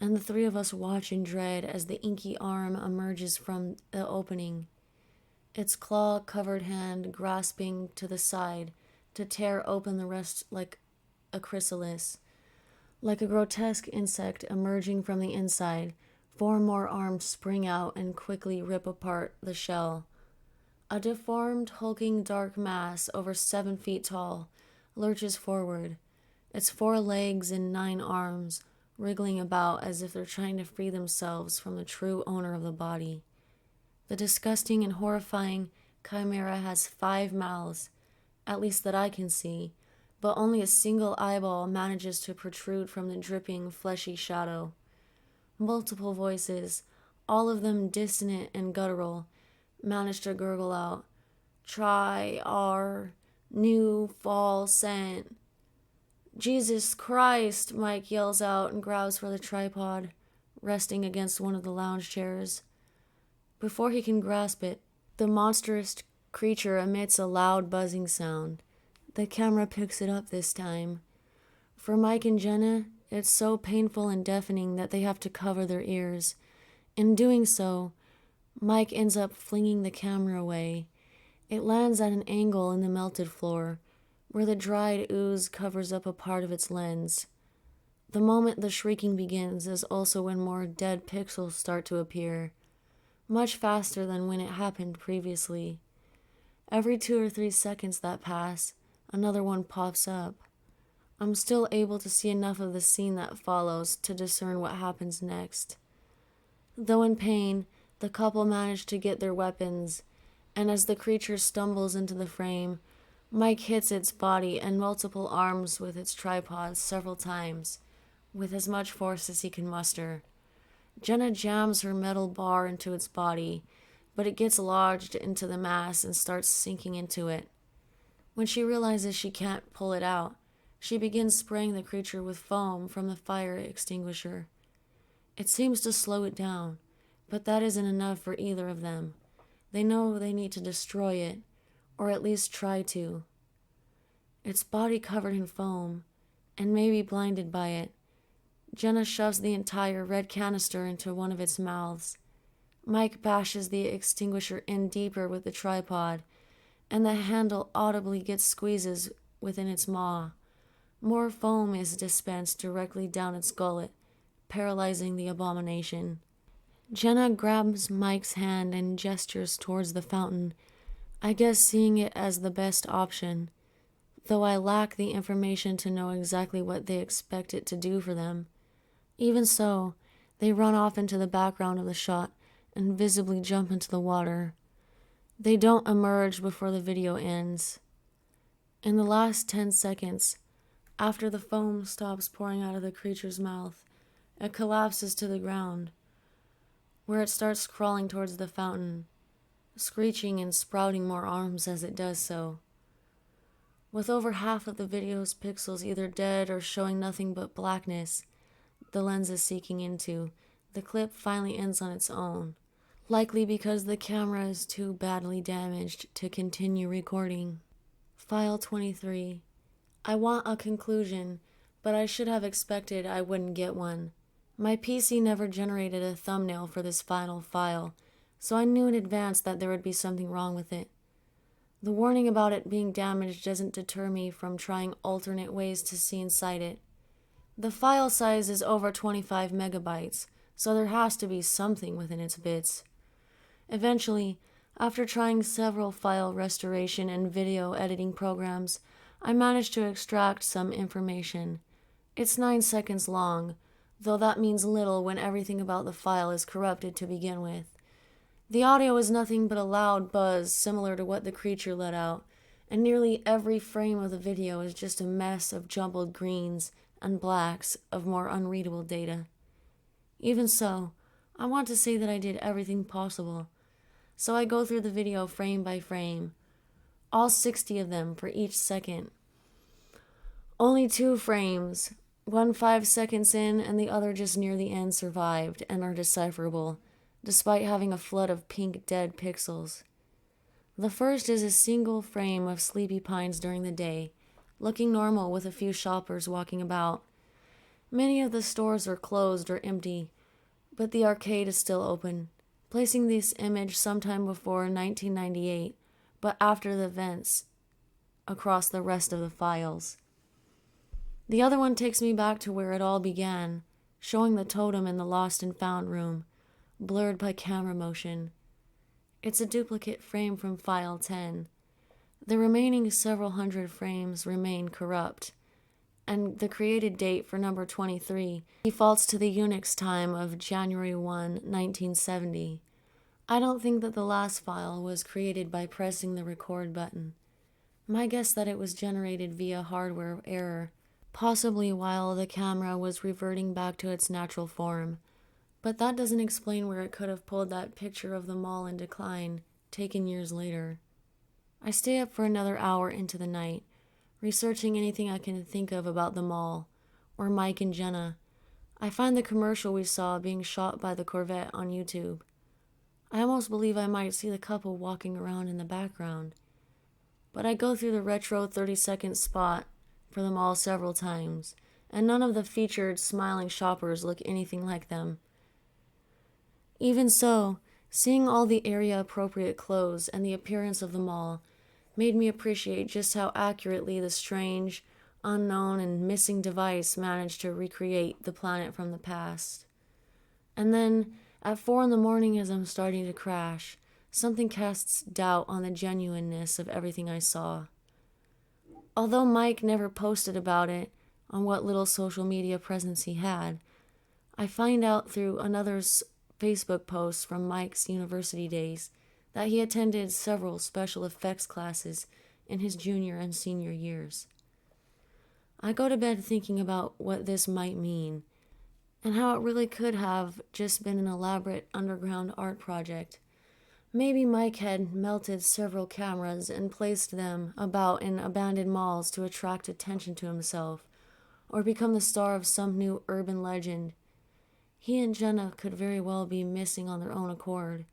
and the 3 of us watch in dread as the inky arm emerges from the opening, its claw-covered hand grasping to the side to tear open the rest like a chrysalis. Like a grotesque insect emerging from the inside, 4 more arms spring out and quickly rip apart the shell. A deformed, hulking dark mass over 7 feet tall lurches forward, its 4 legs and 9 arms wriggling about as if they're trying to free themselves from the true owner of the body. The disgusting and horrifying chimera has 5 mouths, at least that I can see, but only a single eyeball manages to protrude from the dripping, fleshy shadow. Multiple voices, all of them dissonant and guttural, manage to gurgle out, "Try our new fall scent." Jesus Christ, Mike yells out and grabs for the tripod, resting against one of the lounge chairs. Before he can grasp it, the monstrous creature emits a loud buzzing sound. The camera picks it up this time. For Mike and Jenna, it's so painful and deafening that they have to cover their ears. In doing so, Mike ends up flinging the camera away. It lands at an angle in the melted floor, where the dried ooze covers up a part of its lens. The moment the shrieking begins is also when more dead pixels start to appear, much faster than when it happened previously. Every 2 or 3 seconds that pass, another one pops up. I'm still able to see enough of the scene that follows to discern what happens next. Though in pain, the couple manage to get their weapons, and as the creature stumbles into the frame, Mike hits its body and multiple arms with its tripod several times, with as much force as he can muster. Jenna jams her metal bar into its body, but it gets lodged into the mass and starts sinking into it. When she realizes she can't pull it out, she begins spraying the creature with foam from the fire extinguisher. It seems to slow it down, but that isn't enough for either of them. They know they need to destroy it, or at least try to. Its body covered in foam, and maybe blinded by it, Jenna shoves the entire red canister into one of its mouths. Mike bashes the extinguisher in deeper with the tripod, and the handle audibly gets squeezes within its maw. More foam is dispensed directly down its gullet, paralyzing the abomination. Jenna grabs Mike's hand and gestures towards the fountain, I guess seeing it as the best option, though I lack the information to know exactly what they expect it to do for them. Even so, they run off into the background of the shot and visibly jump into the water. They don't emerge before the video ends. In the last 10 seconds, after the foam stops pouring out of the creature's mouth, it collapses to the ground, where it starts crawling towards the fountain, screeching and sprouting more arms as it does so. With over half of the video's pixels either dead or showing nothing but blackness the lens is seeking into, the clip finally ends on its own, likely because the camera is too badly damaged to continue recording. File 23. I want a conclusion, but I should have expected I wouldn't get one. My PC never generated a thumbnail for this final file, so I knew in advance that there would be something wrong with it. The warning about it being damaged doesn't deter me from trying alternate ways to see inside it. The file size is over 25 megabytes, so there has to be something within its bits. Eventually, after trying several file restoration and video editing programs, I managed to extract some information. It's 9 seconds long, though that means little when everything about the file is corrupted to begin with. The audio is nothing but a loud buzz similar to what the creature let out, and nearly every frame of the video is just a mess of jumbled greens and blacks of more unreadable data. Even so, I want to say that I did everything possible, so I go through the video frame by frame, all 60 of them for each second. Only 2 frames, one 5 seconds in and the other just near the end, survived and are decipherable, despite having a flood of pink dead pixels. The first is a single frame of sleepy pines during the day, looking normal with a few shoppers walking about. Many of the stores are closed or empty, but the arcade is still open, placing this image sometime before 1998, but after the events across the rest of the files. The other one takes me back to where it all began, showing the totem in the lost and found room, blurred by camera motion. It's a duplicate frame from file 10. The remaining several hundred frames remain corrupt, and the created date for number 23 defaults to the Unix time of January 1, 1970. I don't think that the last file was created by pressing the record button. My guess that it was generated via hardware error, possibly while the camera was reverting back to its natural form. But that doesn't explain where it could have pulled that picture of the mall in decline, taken years later. I stay up for another hour into the night, researching anything I can think of about the mall, or Mike and Jenna, I find the commercial we saw being shot by the Corvette on YouTube. I almost believe I might see the couple walking around in the background. But I go through the retro 30-second spot for the mall several times, and none of the featured smiling shoppers look anything like them. Even so, seeing all the area-appropriate clothes and the appearance of the mall made me appreciate just how accurately the strange, unknown, and missing device managed to recreate the planet from the past. And then, at 4 in the morning as I'm starting to crash, something casts doubt on the genuineness of everything I saw. Although Mike never posted about it on what little social media presence he had, I find out through another's Facebook post from Mike's university days that he attended several special effects classes in his junior and senior years. I go to bed thinking about what this might mean, and how it really could have just been an elaborate underground art project. Maybe Mike had melted several cameras and placed them about in abandoned malls to attract attention to himself, or become the star of some new urban legend. He and Jenna could very well be missing on their own accord,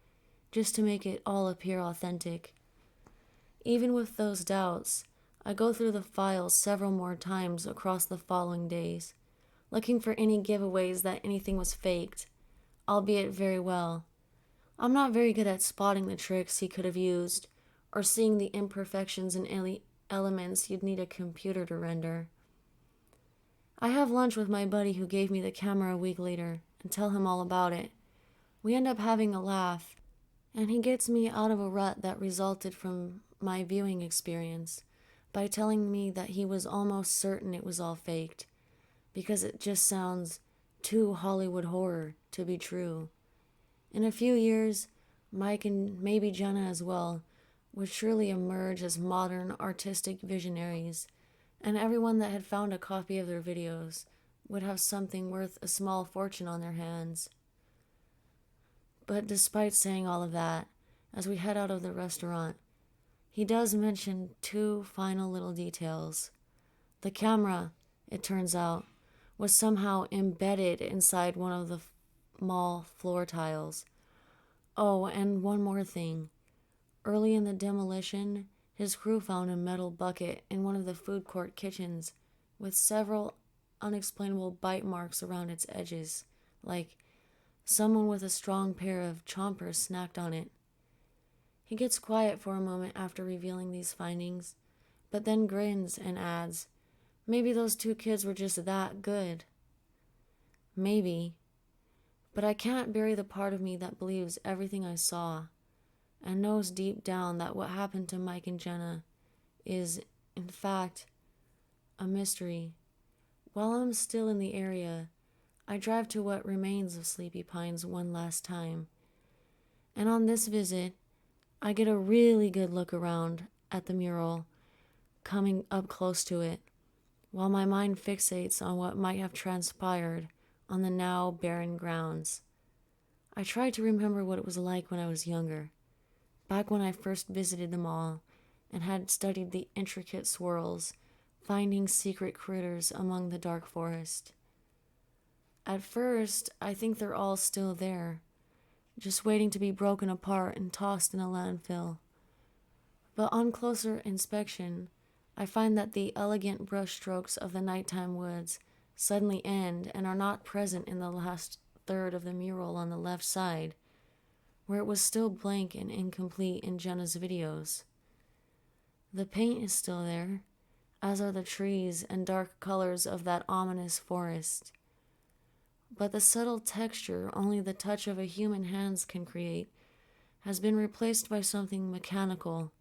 just to make it all appear authentic. Even with those doubts, I go through the files several more times across the following days, looking for any giveaways that anything was faked, albeit very well. I'm not very good at spotting the tricks he could have used, or seeing the imperfections and elements you'd need a computer to render. I have lunch with my buddy who gave me the camera a week later and tell him all about it. We end up having a laugh, and he gets me out of a rut that resulted from my viewing experience by telling me that he was almost certain it was all faked, because it just sounds too Hollywood horror to be true. In a few years, Mike and maybe Jenna as well would surely emerge as modern artistic visionaries, and everyone that had found a copy of their videos would have something worth a small fortune on their hands. But despite saying all of that, as we head out of the restaurant, he does mention 2 final little details. The camera, it turns out, was somehow embedded inside one of the mall floor tiles. Oh, and one more thing. Early in the demolition, his crew found a metal bucket in one of the food court kitchens with several unexplainable bite marks around its edges, like someone with a strong pair of chompers snacked on it. He gets quiet for a moment after revealing these findings, but then grins and adds, maybe those 2 kids were just that good. Maybe. But I can't bury the part of me that believes everything I saw, and knows deep down that what happened to Mike and Jenna is, in fact, a mystery. While I'm still in the area, I drive to what remains of Sleepy Pines one last time, and on this visit, I get a really good look around at the mural, coming up close to it, while my mind fixates on what might have transpired on the now barren grounds. I try to remember what it was like when I was younger, back when I first visited the mall and had studied the intricate swirls, finding secret critters among the dark forest. At first, I think they're all still there, just waiting to be broken apart and tossed in a landfill. But on closer inspection, I find that the elegant brushstrokes of the nighttime woods suddenly end and are not present in the last third of the mural on the left side, where it was still blank and incomplete in Jenna's videos. The paint is still there, as are the trees and dark colors of that ominous forest. But the subtle texture only the touch of a human hands can create has been replaced by something mechanical.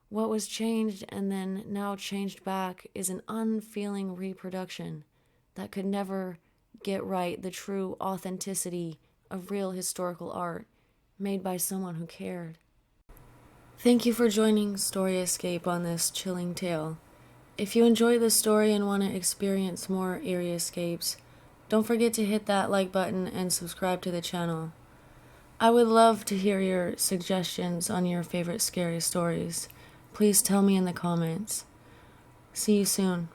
What was changed and then now changed back is an unfeeling reproduction that could never get right the true authenticity of real historical art made by someone who cared. Thank you for joining StoryEscape on this chilling tale. If you enjoy the story and want to experience more eerie escapes, don't forget to hit that like button and subscribe to the channel. I would love to hear your suggestions on your favorite scary stories. Please tell me in the comments. See you soon.